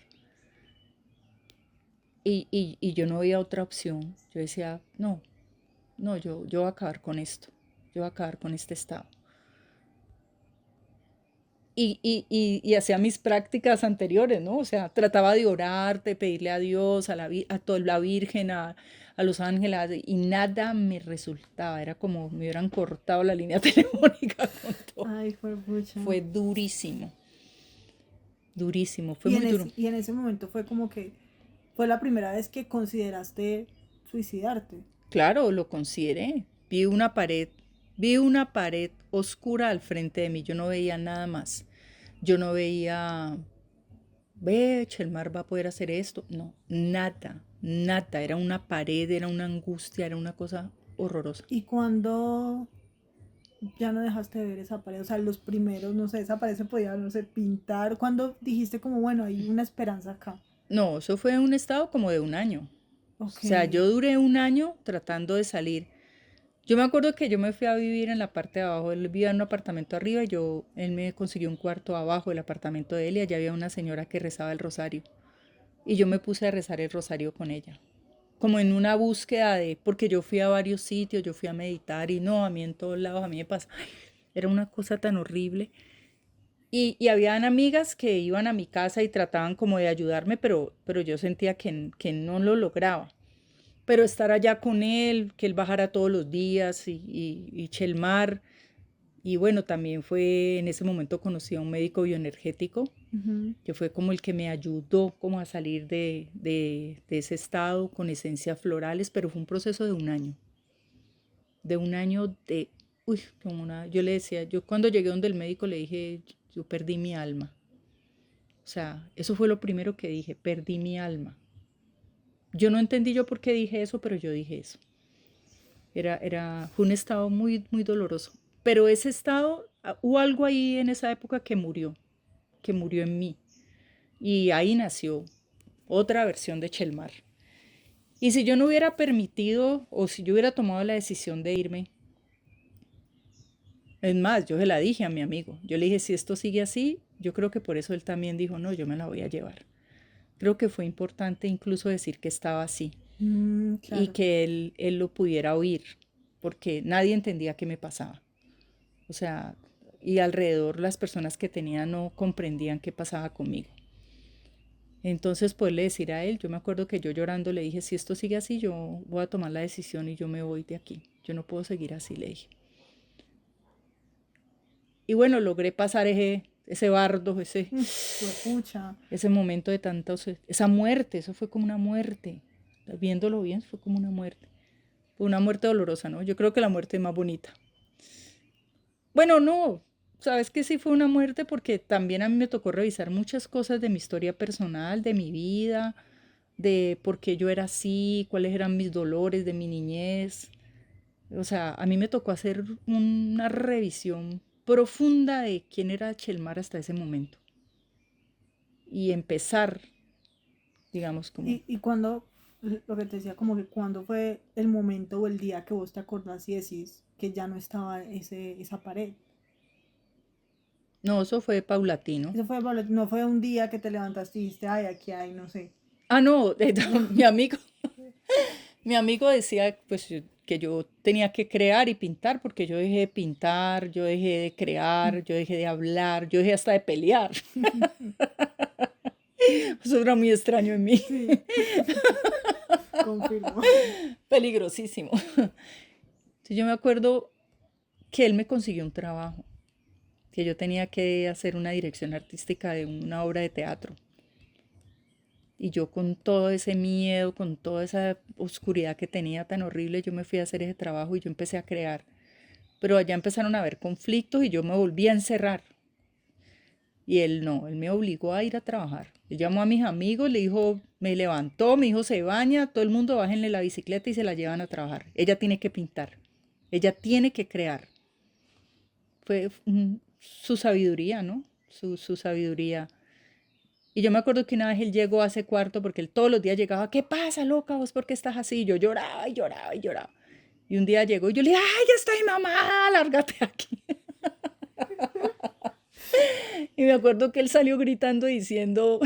S2: y yo no veía otra opción. Yo decía, no, no, yo voy a acabar con esto, yo voy a acabar con este estado. Y hacía mis prácticas anteriores, ¿no? O sea, trataba de orar, de pedirle a Dios, a toda la Virgen, a los ángeles, y nada me resultaba. Era como me hubieran cortado la línea telefónica con todo.
S1: Ay, fue pucha.
S2: Fue durísimo, durísimo, fue muy duro.
S1: Y en ese momento fue como que fue la primera vez que consideraste suicidarte.
S2: Claro, lo consideré. Vi una pared oscura al frente de mí. Yo no veía nada más. Yo no veía, ve, Chelmar va a poder hacer esto. No, nada, nada. Era una pared, era una angustia, era una cosa horrorosa.
S1: Y cuando ya no dejaste de ver esa pared, o sea, los primeros, no sé, esa pared se podía, no sé, pintar. Cuando dijiste como, bueno, hay una esperanza acá.
S2: No, eso fue un estado como de un año. O
S1: Ok,
S2: sea, yo duré un año tratando de salir. Yo me acuerdo que yo me fui a vivir en la parte de abajo. Él vivía en un apartamento arriba y él me consiguió un cuarto abajo del apartamento de él y allá había una señora que rezaba el rosario. Y yo me puse a rezar el rosario con ella. Como en una búsqueda porque yo fui a varios sitios, yo fui a meditar y no, a mí en todos lados, a mí me pasa. Ay, era una cosa tan horrible. Y habían amigas que iban a mi casa y trataban como de ayudarme, pero yo sentía que no lo lograba. Pero estar allá con él, que él bajara todos los días y Chelmar. Y bueno, también fue en ese momento conocí a un médico bioenergético,
S1: ujú.
S2: que fue como el que me ayudó como a salir de ese estado con esencias florales, pero fue un proceso de un año de, uy, yo le decía, yo cuando llegué donde el médico le dije, yo perdí mi alma. O sea, eso fue lo primero que dije, perdí mi alma. Yo no entendí yo por qué dije eso, pero yo dije eso. Fue un estado muy, muy doloroso. Pero ese estado, hubo algo ahí en esa época que murió en mí. Y ahí nació otra versión de Chelmar. Y si yo no hubiera permitido o si yo hubiera tomado la decisión de irme, es más, yo se la dije a mi amigo. Yo le dije, si esto sigue así, yo creo que por eso él también dijo, no, yo me la voy a llevar. Creo que fue importante incluso decir que estaba así
S1: Mm,
S2: y
S1: claro.
S2: que él lo pudiera oír, porque nadie entendía qué me pasaba. O sea, y alrededor las personas que tenía no comprendían qué pasaba conmigo. Entonces, poderle decir a él, yo me acuerdo que yo llorando le dije, si esto sigue así, yo voy a tomar la decisión y yo me voy de aquí. Yo no puedo seguir así, le dije. Y bueno, logré pasar ese bardo,
S1: Fue pucha.
S2: ese momento de tanta, esa muerte, eso fue como una muerte. Viéndolo bien, fue como una muerte. Fue una muerte dolorosa, ¿no? Yo creo que la muerte es más bonita. Bueno, no, sabes que sí fue una muerte porque también a mí me tocó revisar muchas cosas de mi historia personal, de mi vida, de por qué yo era así, cuáles eran mis dolores de mi niñez. O sea, a mí me tocó hacer una revisión profunda de quién era Chelmar hasta ese momento y empezar, digamos, como,
S1: Y cuando, lo que te decía, como que cuando fue el momento o el día que vos te acordás y decís que ya no estaba esa pared.
S2: no, eso fue paulatino.
S1: Eso fue, no fue un día que te levantaste y dijiste, ay, aquí hay, no sé.
S2: Ah, no,
S1: No.
S2: mi amigo decía pues que yo tenía que crear y pintar porque yo dejé de pintar, yo dejé de crear, yo dejé de hablar, yo dejé hasta de pelear. Eso era muy extraño en mí,
S1: Sí, confirmo.
S2: peligrosísimo. Entonces yo me acuerdo que él me consiguió un trabajo, que yo tenía que hacer una dirección artística de una obra de teatro. Y yo con todo ese miedo, con toda esa oscuridad que tenía tan horrible, yo me fui a hacer ese trabajo y yo empecé a crear. Pero allá empezaron a haber conflictos y yo me volví a encerrar. Y él no, él me obligó a ir a trabajar. Él llamó a mis amigos, le dijo, me levantó, me dijo, se baña, todo el mundo bájenle la bicicleta y se la llevan a trabajar. Ella tiene que pintar, ella tiene que crear. Fue su sabiduría, ¿no? Su sabiduría. Y yo me acuerdo que una vez él llegó a ese cuarto porque él todos los días llegaba, ¿qué pasa, loca? ¿Vos por qué estás así? Y yo lloraba y lloraba y lloraba. Y un día llegó y yo le dije, ay, ya estoy mamá, lárgate aquí. Y me acuerdo que él salió gritando diciendo,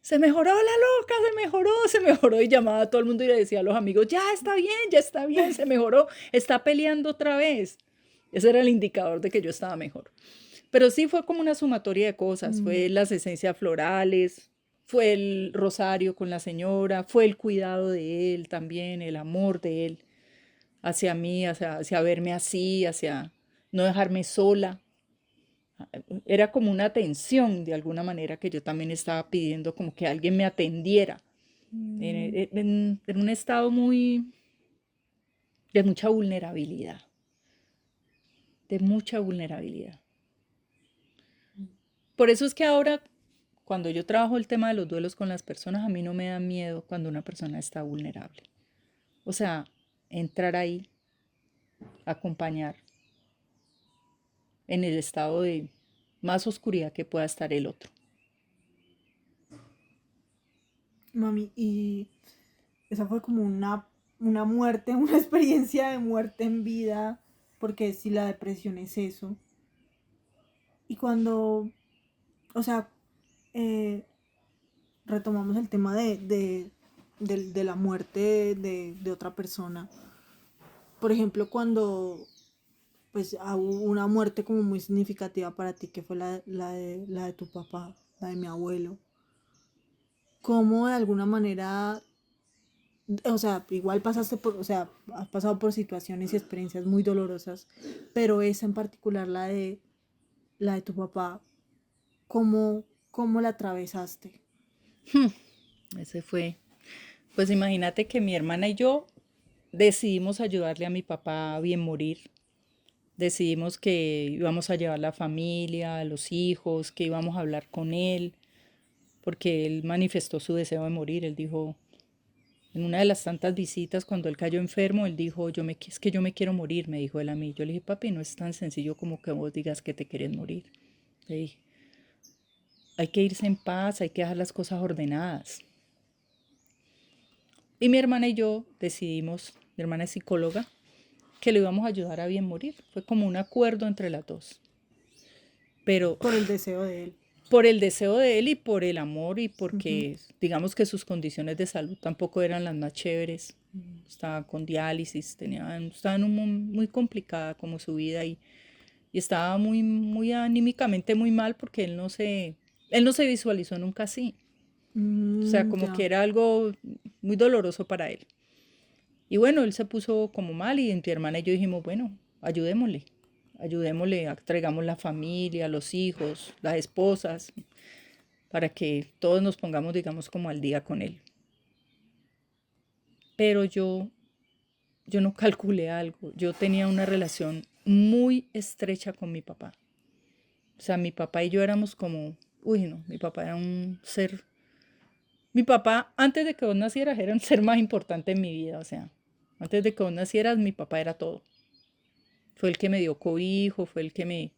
S2: se mejoró la loca, se mejoró. Y llamaba a todo el mundo y le decía a los amigos, ya está bien, se mejoró, está peleando otra vez. Ese era el indicador de que yo estaba mejor. Pero sí fue como una sumatoria de cosas,
S1: Mm,
S2: fue las esencias florales, fue el rosario con la señora, fue el cuidado de él también, el amor de él hacia mí, hacia verme así, hacia no dejarme sola. Era como una atención de alguna manera que yo también estaba pidiendo, como que alguien me atendiera
S1: mm,
S2: en un estado muy de mucha vulnerabilidad, de mucha vulnerabilidad. Por eso es que ahora, cuando yo trabajo el tema de los duelos con las personas, a mí no me da miedo cuando una persona está vulnerable. O sea, entrar ahí, acompañar en el estado de más oscuridad que pueda estar el otro.
S1: mami, y esa fue como una muerte, una experiencia de muerte en vida, porque si la depresión es eso. Y cuando, o sea, eh, retomamos el tema de la muerte de otra persona. Por ejemplo, cuando pues hubo una muerte como muy significativa para ti, que fue la de tu papá, la de mi abuelo. ¿Cómo de alguna manera, o sea, igual pasaste por, o sea, has pasado por situaciones y experiencias muy dolorosas, pero esa en particular, la de tu papá, ¿cómo la atravesaste?
S2: Ese fue. Pues imagínate que mi hermana y yo decidimos ayudarle a mi papá a bien morir. Decidimos que íbamos a llevar la familia, a los hijos, que íbamos a hablar con él, porque él manifestó su deseo de morir. Él dijo, en una de las tantas visitas, cuando él cayó enfermo, él dijo, es que yo me quiero morir, me dijo él a mí. Yo le dije, papi, no es tan sencillo como que vos digas que te quieres morir. Le dije, hay que irse en paz, hay que dejar las cosas ordenadas. Y mi hermana y yo decidimos, mi hermana es psicóloga, que le íbamos a ayudar a bien morir. Fue como un acuerdo entre las dos. Pero
S1: Por el deseo de él.
S2: por el deseo de él y por el amor y
S1: Ujú.
S2: porque digamos que sus condiciones de salud tampoco eran las más chéveres. Estaba con diálisis, estaba en muy complicada como su vida y estaba muy anímicamente muy mal porque él no se visualizó nunca así. O sea, como que
S1: Ya.
S2: era algo muy doloroso para él. Y bueno, él se puso como mal y mi hermana y yo dijimos, bueno, ayudémosle, ayudémosle, traigamos la familia, los hijos, las esposas, para que todos nos pongamos, digamos, como al día con él. Pero yo no calculé algo. Yo tenía una relación muy estrecha con mi papá. O sea, mi papá y yo éramos como, uy, no, mi papá era un ser, mi papá antes de que vos nacieras era un ser más importante en mi vida, o sea. Antes de que vos nacieras, mi papá era todo. Fue el que me dio cobijo, fue el que me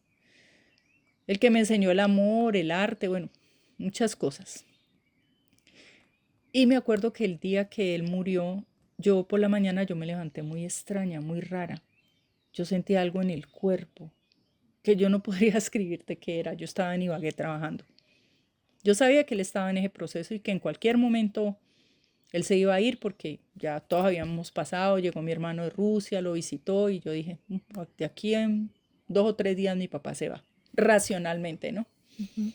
S2: enseñó el amor, el arte, bueno, muchas cosas. Y me acuerdo que el día que él murió, yo por la mañana yo me levanté muy extraña, muy rara. Yo sentí algo en el cuerpo que yo no podría escribirte qué era. Yo estaba en Ibagué trabajando. Yo sabía que él estaba en ese proceso y que en cualquier momento él se iba a ir porque ya todos habíamos pasado. Llegó mi hermano de Rusia, lo visitó y yo dije, de aquí en 2 o 3 días mi papá se va. Racionalmente, ¿no?
S1: Ujú.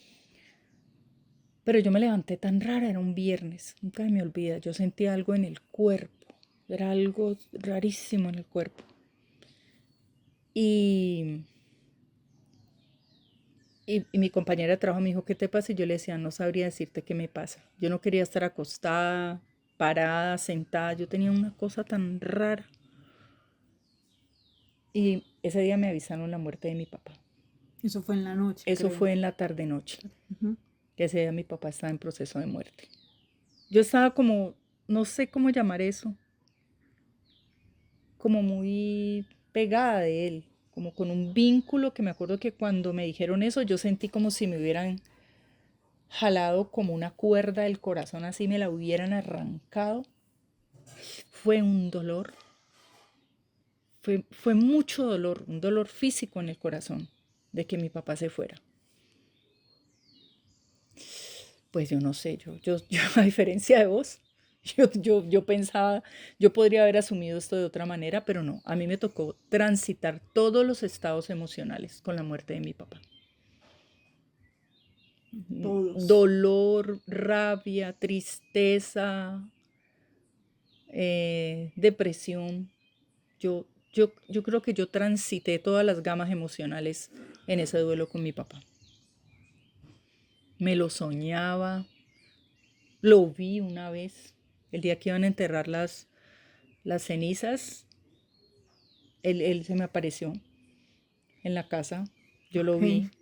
S2: Pero yo me levanté tan rara, era un viernes, nunca me olvida. Yo sentí algo en el cuerpo, era algo rarísimo en el cuerpo. Y, y mi compañera de trabajo me dijo, ¿qué te pasa? Y yo le decía, no sabría decirte qué me pasa. Yo no quería estar acostada, parada, sentada. Yo tenía una cosa tan rara. Y ese día me avisaron la muerte de mi papá.
S1: Eso fue en la noche,
S2: Eso
S1: creo.
S2: fue en la tarde-noche,
S1: Ujú.
S2: que ese día mi papá estaba en proceso de muerte. Yo estaba como, no sé cómo llamar eso, como muy pegada de él, como con un vínculo que me acuerdo que cuando me dijeron eso yo sentí como si me hubieran jalado como una cuerda del corazón, así me la hubieran arrancado. Fue un dolor, fue mucho dolor, un dolor físico en el corazón de que mi papá se fuera. Pues yo no sé, yo a diferencia de vos, yo pensaba, yo podría haber asumido esto de otra manera, pero no, a mí me tocó transitar todos los estados emocionales con la muerte de mi papá.
S1: Todos.
S2: Dolor, rabia, tristeza, depresión. Yo creo que yo transité todas las gamas emocionales en ese duelo con mi papá. Me lo soñaba, lo vi una vez, el día que iban a enterrar las cenizas, él se me apareció en la casa, yo lo vi.
S1: Ok.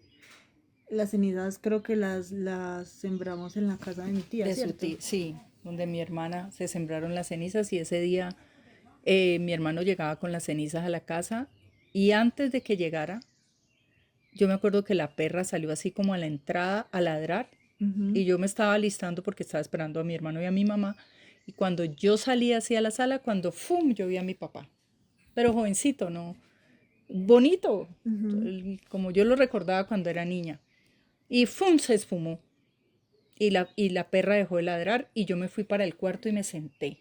S1: Las cenizas creo que las sembramos en la casa de mi tía,
S2: De su
S1: ¿cierto?
S2: tía, sí, donde mi hermana se sembraron las cenizas y ese día mi hermano llegaba con las cenizas a la casa y antes de que llegara, yo me acuerdo que la perra salió así como a la entrada a ladrar
S1: Ujú.
S2: y yo me estaba listando porque estaba esperando a mi hermano y a mi mamá y cuando yo salí hacia la sala, cuando ¡fum! Yo vi a mi papá, pero jovencito, ¿no? Bonito,
S1: Ujú.
S2: como yo lo recordaba cuando era niña. Y ¡fum! Se esfumó. Y la perra dejó de ladrar y yo me fui para el cuarto y me senté.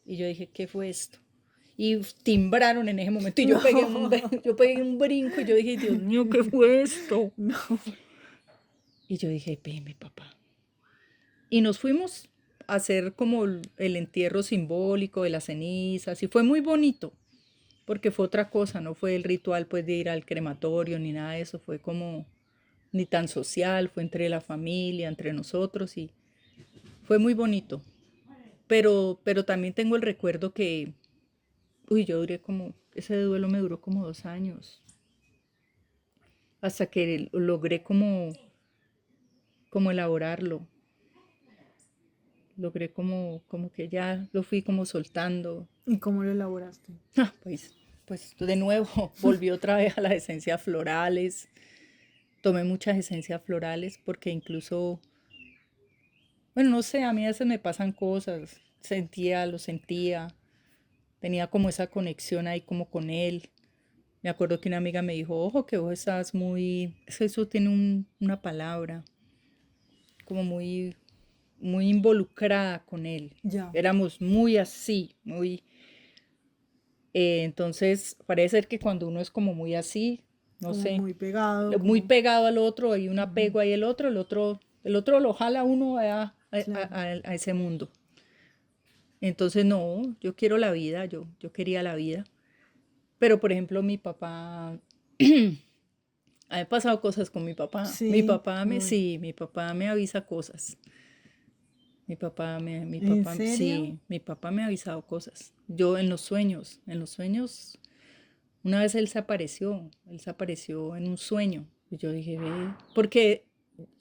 S2: Y yo dije, ¿qué fue esto? Y timbraron en ese momento y yo pegué un,
S1: No,
S2: yo pegué un brinco y yo dije, Dios mío, ¿qué fue esto?
S1: no.
S2: Y yo dije, ve mi papá. Y nos fuimos a hacer como el entierro simbólico de las cenizas y fue muy bonito porque fue otra cosa, no fue el ritual pues de ir al crematorio ni nada de eso, fue como ni tan social, fue entre la familia, entre nosotros y fue muy bonito. Pero también tengo el recuerdo que, uy, yo duré como, ese duelo me duró como 2 años, hasta que logré como elaborarlo, logré como que ya lo fui como soltando.
S1: ¿Y cómo lo elaboraste?
S2: Pues de nuevo volví otra vez a las esencias florales, tomé muchas esencias florales porque incluso, bueno, no sé, a mí a veces me pasan cosas, lo sentía, tenía como esa conexión ahí como con él. Me acuerdo que una amiga me dijo, ojo que vos estás muy, es que eso tiene una palabra, como muy involucrada con él.
S1: Ya,
S2: Éramos muy así, muy, entonces parece ser que cuando uno es como muy así, no
S1: como
S2: sé,
S1: muy pegado,
S2: muy
S1: como...
S2: pegado al otro, hay un
S1: Ujú.
S2: apego ahí el otro lo jala a uno
S1: Claro.
S2: a ese mundo. Entonces no, yo quiero la vida, yo quería la vida. Pero por ejemplo mi papá, han pasado cosas con mi papá. Mi
S1: Sí,
S2: papá me,
S1: uy.
S2: sí, mi papá me avisa cosas.
S1: ¿En serio?
S2: Sí, mi papá me ha avisado cosas. Yo en los sueños, una vez él se apareció en un sueño. Y yo dije, ve, porque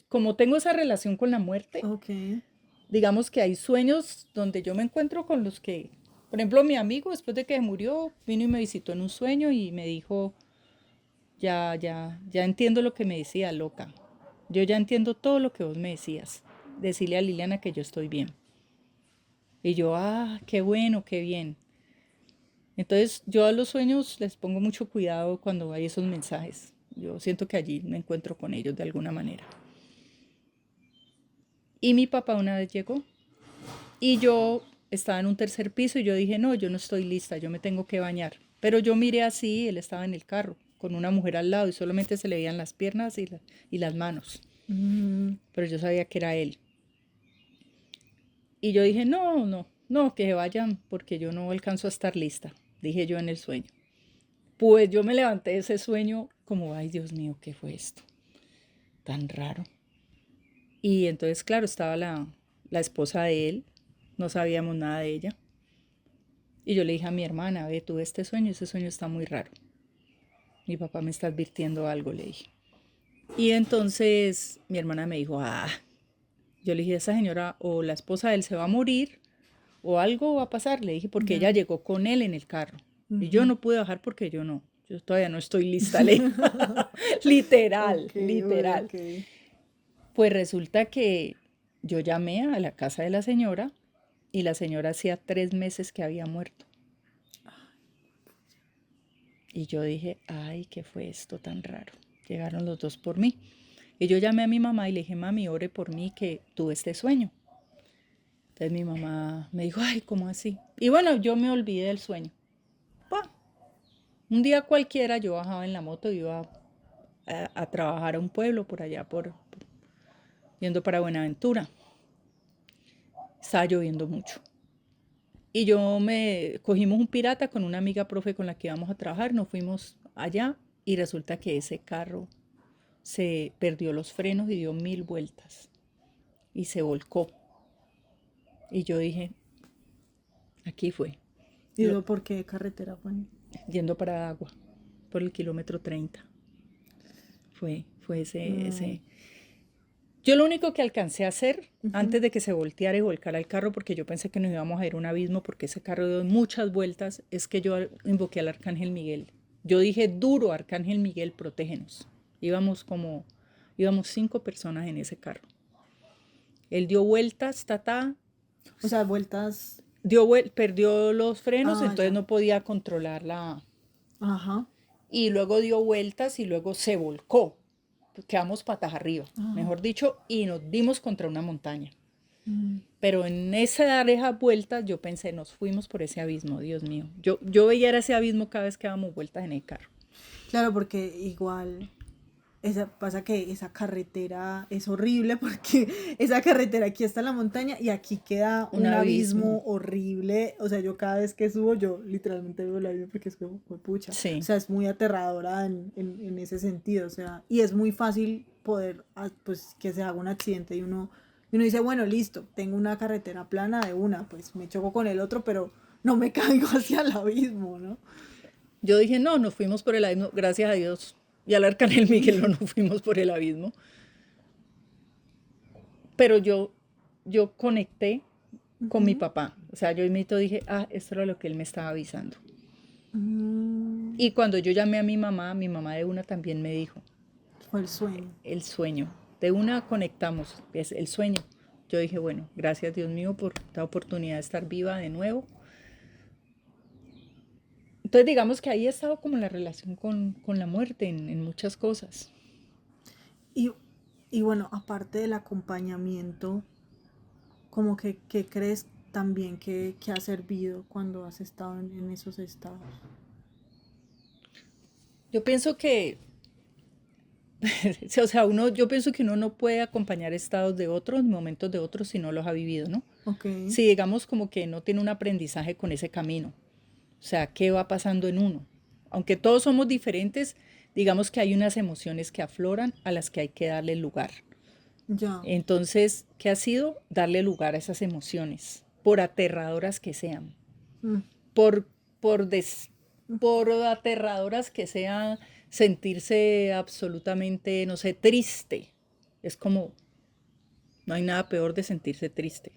S2: como tengo esa relación con la muerte,
S1: Ok.
S2: digamos que hay sueños donde yo me encuentro con los que Por ejemplo, mi amigo, después de que murió, vino y me visitó en un sueño y me dijo, ya entiendo lo que me decía, loca. Yo ya entiendo todo lo que vos me decías. Decirle a Liliana que yo estoy bien. Y yo, qué bueno, qué bien. Entonces, yo a los sueños les pongo mucho cuidado cuando hay esos mensajes. Yo siento que allí me encuentro con ellos de alguna manera. Y mi papá una vez llegó y yo estaba en un tercer piso y yo dije, no, yo no estoy lista, yo me tengo que bañar. Pero yo miré así, él estaba en el carro con una mujer al lado y solamente se le veían las piernas y las manos.
S1: Mm,
S2: Pero yo sabía que era él. Y yo dije, no, no, no, que se vayan porque yo no alcanzo a estar lista, dije yo en el sueño. Pues yo me levanté de ese sueño como, ay Dios mío, ¿qué fue esto? Tan raro. Y entonces, claro, estaba la esposa de él, no sabíamos nada de ella. Y yo le dije a mi hermana, ve, tuve este sueño, ese sueño está muy raro. Mi papá me está advirtiendo algo, le dije. Y entonces mi hermana me dijo, yo le dije, esa señora o la esposa de él se va a morir o algo va a pasar, le dije, porque ella
S1: ya.
S2: llegó con él en el carro. Y yo
S1: Ujú.
S2: no pude bajar porque yo todavía no estoy lista, le dije. Literal,
S1: Ok, uy,
S2: literal.
S1: ok.
S2: Pues resulta que yo llamé a la casa de la señora y la señora hacía 3 meses que había muerto. Y yo dije, ay, ¿qué fue esto tan raro? Llegaron los dos por mí. Y yo llamé a mi mamá y le dije, mami, ore por mí que tuve este sueño. Entonces mi mamá me dijo, ay, ¿cómo así? Y bueno, yo me olvidé del sueño. Pa. Un día cualquiera yo bajaba en la moto y iba a trabajar a un pueblo por allá, yendo para Buenaventura. Estaba lloviendo mucho. Y cogimos un pirata con una amiga profe con la que íbamos a trabajar, nos fuimos allá y resulta que ese carro se perdió los frenos y dio 1000 vueltas y se volcó. Y yo dije, aquí fue,
S1: ¿Y eso por qué carretera fue?
S2: yendo para Agua, por el kilómetro 30. Fue
S1: Mm,
S2: ese. Yo lo único que alcancé a hacer
S1: ujú.
S2: antes de que se volteara y volcara el carro, porque yo pensé que nos íbamos a ir a un abismo porque ese carro dio muchas vueltas, es que yo invoqué al Arcángel Miguel. Yo dije, duro, Arcángel Miguel, protégenos. Íbamos 5 personas en ese carro. Él dio vueltas,
S1: O sea, vueltas.
S2: perdió los frenos,
S1: Ah,
S2: entonces
S1: ya.
S2: no podía controlarla.
S1: Ajá.
S2: Y luego dio vueltas y luego se volcó. Quedamos patas arriba,
S1: Ah,
S2: mejor dicho, y nos dimos contra una montaña.
S1: mm.
S2: Pero en esa dar esas vueltas yo pensé, nos fuimos por ese abismo, Dios mío. Yo veía ese abismo cada vez que dábamos vueltas en el carro.
S1: Claro, porque igual pasa que esa carretera es horrible porque esa carretera aquí está en la montaña y aquí queda
S2: Un
S1: un
S2: abismo.
S1: abismo horrible. O sea, yo cada vez que subo, yo literalmente veo el abismo porque es como, pucha. O
S2: Sí.
S1: sea, es muy aterradora en ese sentido. O sea, y es muy fácil poder, pues, que se haga un accidente y uno dice, bueno, listo, tengo una carretera plana de una, pues me choco con el otro, pero no me caigo hacia el abismo, ¿no?
S2: Yo dije, no, nos fuimos por el abismo, gracias a Dios. Y al Arcángel Miguel no nos fuimos por el abismo. Pero yo conecté con mi
S1: Ujú.
S2: papá. O sea, yo mismo dije, esto era lo que él me estaba avisando.
S1: Mm,
S2: Y cuando yo llamé a mi mamá de una también me dijo,
S1: fue el sueño.
S2: el sueño. De una conectamos, es el sueño. Yo dije, bueno, gracias Dios mío por esta oportunidad de estar viva de nuevo. Entonces digamos que ahí ha estado como la relación con la muerte en muchas cosas.
S1: Y, y bueno, aparte del acompañamiento, como que crees también que ha servido cuando has estado en esos estados.
S2: Yo pienso que, o sea, yo pienso que uno no puede acompañar estados de otros, momentos de otros, si no los ha vivido, ¿no?
S1: Ok,
S2: Si digamos como que no tiene un aprendizaje con ese camino. O sea, ¿qué va pasando en uno? Aunque todos somos diferentes, digamos que hay unas emociones que afloran a las que hay que darle lugar.
S1: ya.
S2: Entonces, ¿qué ha sido? Darle lugar a esas emociones, por aterradoras que sean,
S1: Mm,
S2: por, por, des- por aterradoras que sean sentirse absolutamente, no sé, triste. Es como, no hay nada peor de sentirse triste.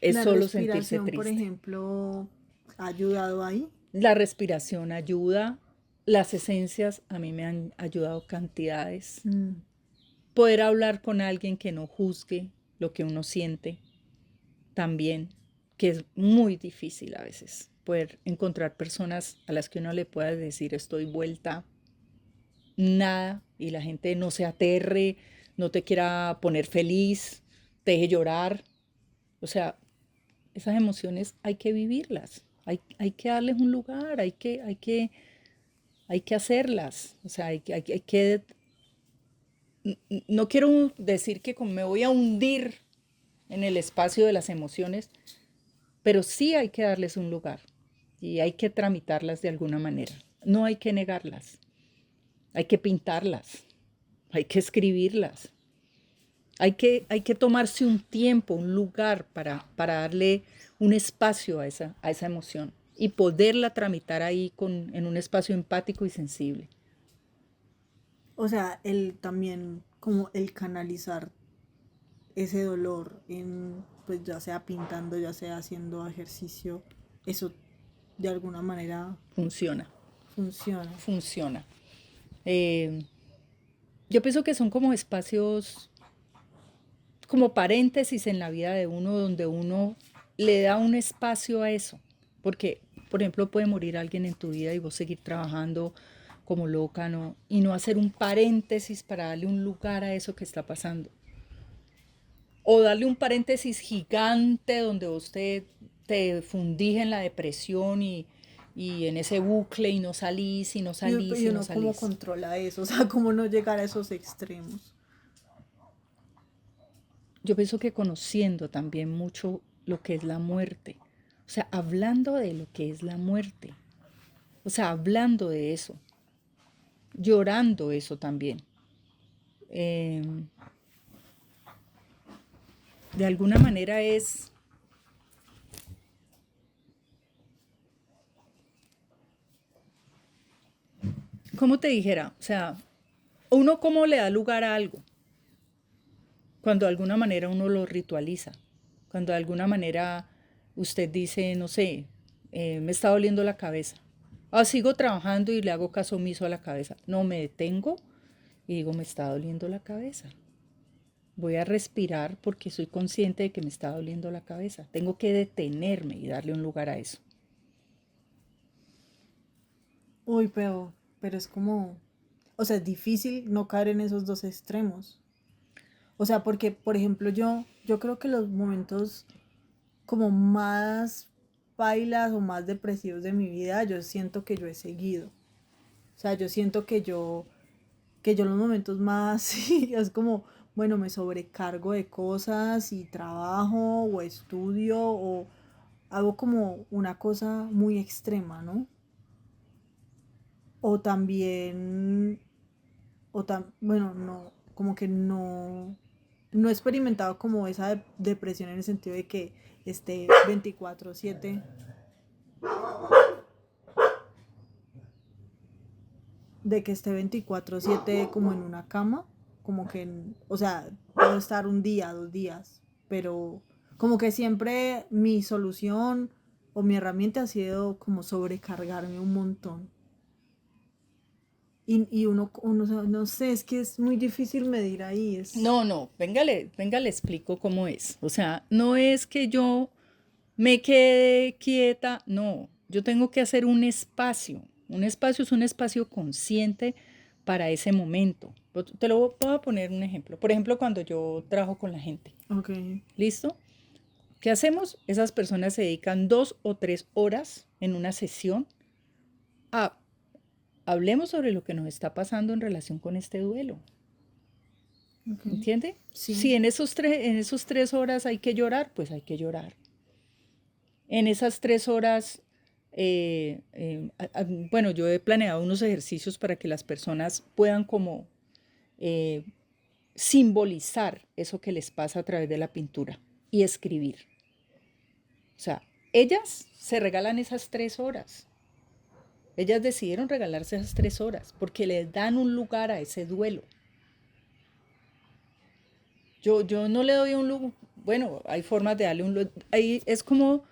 S2: Es
S1: La
S2: solo sentirse
S1: respiración, por
S2: triste.
S1: ejemplo, ha ayudado ahí.
S2: La respiración ayuda, las esencias a mí me han ayudado cantidades. Poder hablar con alguien que no juzgue lo que uno siente también, que es muy difícil a veces. Poder encontrar personas a las que uno le pueda decir estoy vuelta, nada, y la gente no se aterre, no te quiera poner feliz, te deje llorar. O sea, esas emociones hay que vivirlas, hay que darles un lugar, hay que hacerlas. O sea, hay que no quiero decir que me voy a hundir en el espacio de las emociones, pero sí hay que darles un lugar y hay que tramitarlas de alguna manera. No hay que negarlas, hay que pintarlas, hay que escribirlas, hay que tomarse un tiempo, un lugar para darle un espacio a esa emoción y poderla tramitar ahí en un espacio empático y sensible.
S1: O sea, el también como el canalizar ese dolor en, pues ya sea pintando, ya sea haciendo ejercicio, eso de alguna manera
S2: Funciona,
S1: funciona.
S2: funciona. Eh, yo pienso que son como espacios, como paréntesis en la vida de uno, donde uno le da un espacio a eso. Porque, por ejemplo, puede morir alguien en tu vida y vos seguir trabajando como loca, ¿no? Y no hacer un paréntesis para darle un lugar a eso que está pasando. O darle un paréntesis gigante donde vos te fundís en la depresión y en ese bucle y no salís y no salís
S1: Y
S2: y no
S1: uno cómo
S2: salís.
S1: controla eso, o sea, cómo no llegar a esos extremos.
S2: Yo pienso que conociendo también mucho lo que es la muerte, o sea, hablando de lo que es la muerte, o sea, hablando de eso, llorando eso también. Eh, de alguna manera es, ¿cómo te dijera? O sea, uno cómo le da lugar a algo, cuando de alguna manera uno lo ritualiza, cuando de alguna manera usted dice, no sé, me está doliendo la cabeza. Ah, sigo trabajando y le hago caso omiso a la cabeza. No, me detengo y digo, me está doliendo la cabeza. Voy a respirar porque soy consciente de que me está doliendo la cabeza. Tengo que detenerme y darle un lugar a eso.
S1: Uy, pero es como, o sea, es difícil no caer en esos dos extremos. O sea, porque, por ejemplo, yo creo que los momentos como más bailas o más depresivos de mi vida, yo siento que yo he seguido. O sea, yo siento que yo los momentos más, sí, es como, bueno, me sobrecargo de cosas y trabajo o estudio o hago como una cosa muy extrema, ¿no? O también, bueno, no, como que no he experimentado como esa depresión en el sentido de que esté 24/7 de que esté 24/7 como en una cama, como que, o sea, puedo estar un día, 2 días, pero como que siempre mi solución o mi herramienta ha sido como sobrecargarme un montón. Y uno, no sé, es que es muy difícil medir ahí, es...
S2: No, no, venga, le explico cómo es. O sea, no es que yo me quede quieta, no, yo tengo que hacer un espacio. Un espacio es un espacio consciente para ese momento. Te lo voy a poner un ejemplo. Por ejemplo, cuando yo trabajo con la gente,
S1: Ok,
S2: ¿listo? ¿Qué hacemos? Esas personas se dedican 2 o 3 horas en una sesión a hablemos sobre lo que nos está pasando en relación con este duelo.
S1: ok,
S2: ¿Entiende?
S1: sí,
S2: Si en esos 3 horas hay que llorar, pues hay que llorar. En esas 3 horas, bueno, yo he planeado unos ejercicios para que las personas puedan como eh, simbolizar eso que les pasa a través de la pintura y escribir. O sea, ellas se regalan esas 3 horas. Ellas decidieron regalarse esas 3 horas porque les dan un lugar a ese duelo. Yo no le doy un lugar, bueno, hay formas de darle un lugar, ahí es como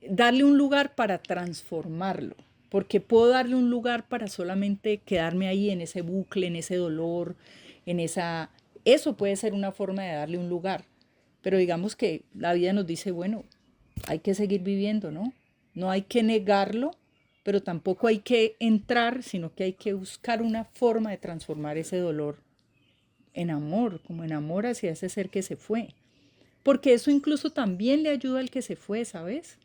S2: darle un lugar para transformarlo, porque puedo darle un lugar para solamente quedarme ahí en ese bucle, en ese dolor, en esa... Eso puede ser una forma de darle un lugar, pero digamos que la vida nos dice, bueno, hay que seguir viviendo, ¿no? No hay que negarlo, pero tampoco hay que entrar, sino que hay que buscar una forma de transformar ese dolor en amor, como en amor hacia ese ser que se fue. Porque eso incluso también le ayuda al que se fue, ¿sabes?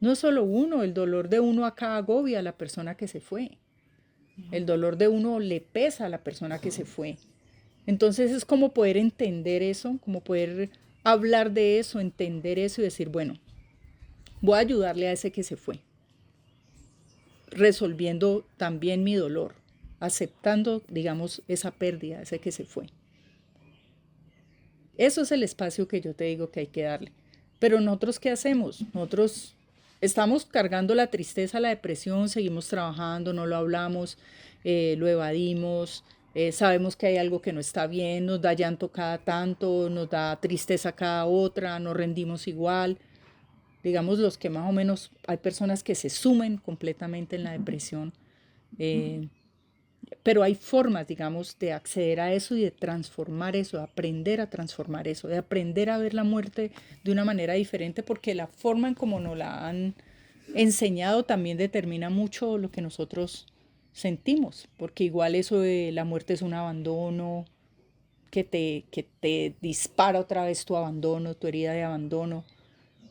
S2: No es solo uno, el dolor de uno acá agobia a la persona que se fue. El dolor de uno le pesa a la persona que se fue. Entonces es como poder entender eso, como poder hablar de eso, entender eso y decir, bueno, voy a ayudarle a ese que se fue, resolviendo también mi dolor, aceptando, digamos, esa pérdida, ese que se fue. Eso es el espacio que yo te digo que hay que darle. Pero nosotros, ¿qué hacemos? Nosotros estamos cargando la tristeza, la depresión, seguimos trabajando, no lo hablamos, lo evadimos, sabemos que hay algo que no está bien, nos da llanto cada tanto, nos da tristeza cada otra, nos rendimos igual. Digamos, los que más o menos, hay personas que se sumen completamente en la depresión, eh, pero hay formas, digamos, de acceder a eso y de transformar eso, de aprender a transformar eso, de aprender a ver la muerte de una manera diferente, porque la forma en cómo nos la han enseñado también determina mucho lo que nosotros sentimos, porque igual eso de la muerte es un abandono, que te dispara otra vez tu abandono, tu herida de abandono.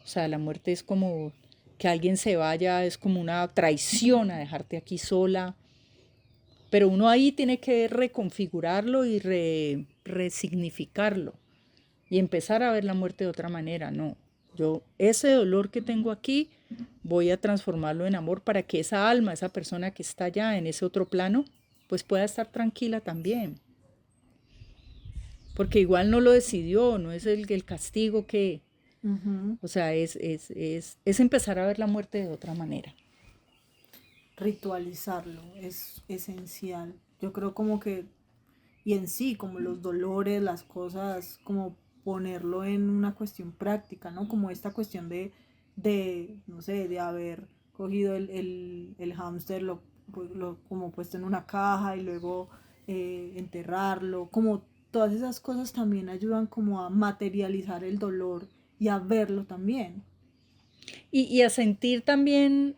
S2: O sea, la muerte es como que alguien se vaya, es como una traición a dejarte aquí sola. Pero uno ahí tiene que reconfigurarlo y resignificarlo y empezar a ver la muerte de otra manera. No, yo ese dolor que tengo aquí voy a transformarlo en amor para que esa alma, esa persona que está allá en ese otro plano, pues pueda estar tranquila también. Porque igual no lo decidió, no es el castigo que...
S1: Ujú.
S2: O sea, es empezar a ver la muerte de otra manera.
S1: Ritualizarlo es esencial. Yo creo como que, y en sí, como los dolores, las cosas, como ponerlo en una cuestión práctica, ¿no? Como esta cuestión no sé, de haber cogido el hámster, lo como puesto en una caja y luego enterrarlo, como todas esas cosas también ayudan como a materializar el dolor y a verlo también.
S2: Y a sentir también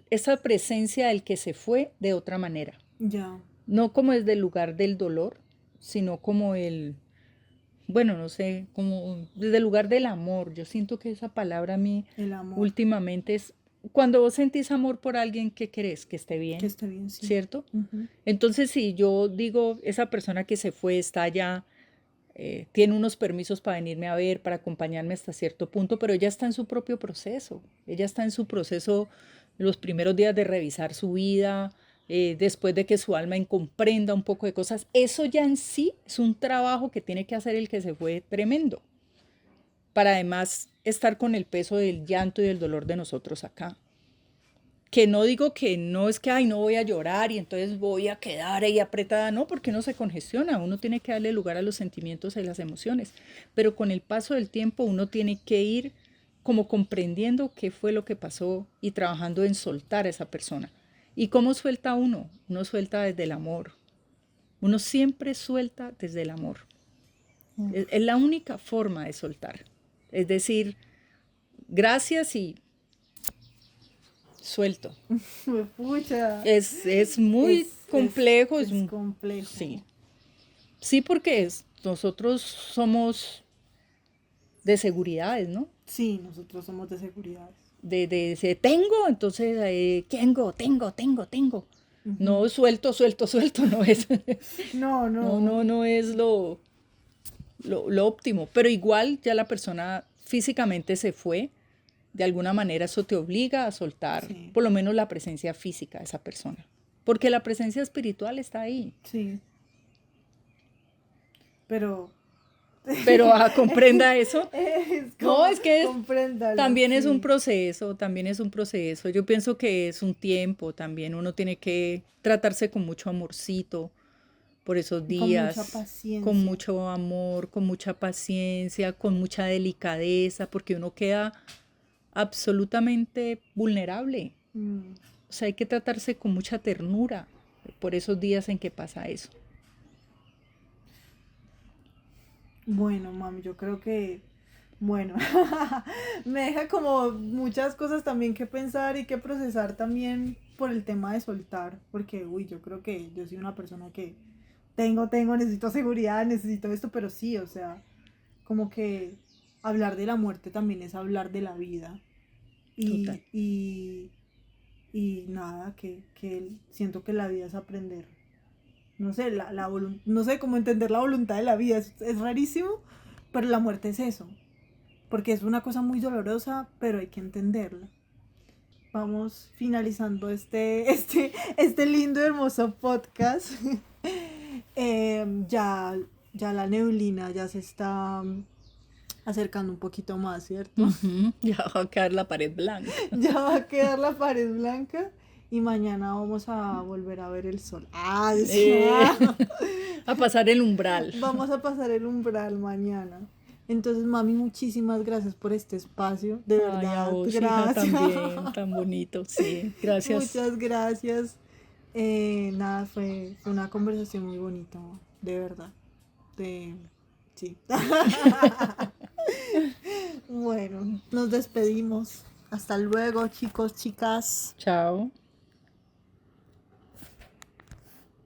S2: esa presencia del que se fue de otra manera.
S1: Ya,
S2: No como desde el lugar del dolor, sino como el, bueno, no sé, como desde el lugar del amor. Yo siento que esa palabra a mí
S1: el amor,
S2: últimamente es, cuando vos sentís amor por alguien, ¿qué querés? Que esté
S1: que
S2: bien,
S1: esté bien, sí.
S2: ¿cierto?
S1: Ujú.
S2: Entonces, si yo digo, esa persona que se fue está allá, tiene unos permisos para venirme a ver, para acompañarme hasta cierto punto, pero ella está en su propio proceso. Ella está en su proceso los primeros días de revisar su vida, después de que su alma comprenda un poco de cosas. Eso ya en sí es un trabajo que tiene que hacer el que se fue tremendo, para además estar con el peso del llanto y del dolor de nosotros acá. Que no digo que no es que, ay, no voy a llorar y entonces voy a quedar ahí apretada, no, porque uno se congestiona, uno tiene que darle lugar a los sentimientos y las emociones, pero con el paso del tiempo uno tiene que ir como comprendiendo qué fue lo que pasó y trabajando en soltar a esa persona. ¿Y cómo suelta uno? Uno suelta desde el amor, uno siempre suelta desde el amor. Es la única forma de soltar, es decir, gracias y suelto.
S1: Pucha,
S2: Es muy complejo,
S1: es complejo.
S2: sí. Sí, porque nosotros somos de seguridades, ¿no?
S1: Sí, nosotros somos de seguridad.
S2: De decir, tengo, entonces, tengo.
S1: Ujú.
S2: No suelto, suelto, suelto, no es.
S1: No,
S2: No,
S1: no.
S2: no, no es lo óptimo. Pero igual ya la persona físicamente se fue. De alguna manera eso te obliga a soltar
S1: Sí,
S2: por lo menos la presencia física de esa persona. Porque la presencia espiritual está ahí.
S1: sí. Pero
S2: Pero comprenda eso.
S1: es
S2: No,
S1: como,
S2: es que
S1: compréndalo,
S2: también es un
S1: sí.
S2: proceso, también es un proceso. Yo pienso que es un tiempo también. Uno tiene que tratarse con mucho amorcito por esos
S1: Y con mucha
S2: días, con
S1: paciencia.
S2: mucho amor, con mucha paciencia, con mucha delicadeza, porque uno queda absolutamente vulnerable.
S1: Mm.
S2: O sea, hay que tratarse con mucha ternura por esos días en que pasa eso.
S1: Bueno, mami, yo creo que, bueno, me deja como muchas cosas también que pensar y que procesar también por el tema de soltar, porque, uy, yo creo que yo soy una persona que necesito seguridad, necesito esto, pero sí, o sea, como que hablar de la muerte también es hablar de la vida
S2: Total.
S1: y nada, que siento que la vida es aprender. No sé, no sé cómo entender la voluntad de la vida, es rarísimo, pero la muerte es eso, porque es una cosa muy dolorosa, pero hay que entenderla. Vamos finalizando este lindo y hermoso podcast. Ya, ya la neblina ya se está acercando un poquito más, ¿cierto?
S2: Ya va a quedar la pared blanca.
S1: Ya va a quedar la pared blanca y mañana vamos a volver a ver el sol. Ah,
S2: Eh,
S1: decía.
S2: a pasar el umbral.
S1: Vamos a pasar el umbral mañana. Entonces, mami, muchísimas gracias por este espacio. De
S2: Ay, a
S1: verdad,
S2: vos, hija,
S1: gracias.
S2: también, tan bonito. Sí, gracias.
S1: Muchas gracias. Nada, fue una conversación muy bonita, de verdad. Sí. Bueno, nos despedimos. Hasta luego, chicos, chicas.
S2: Chao.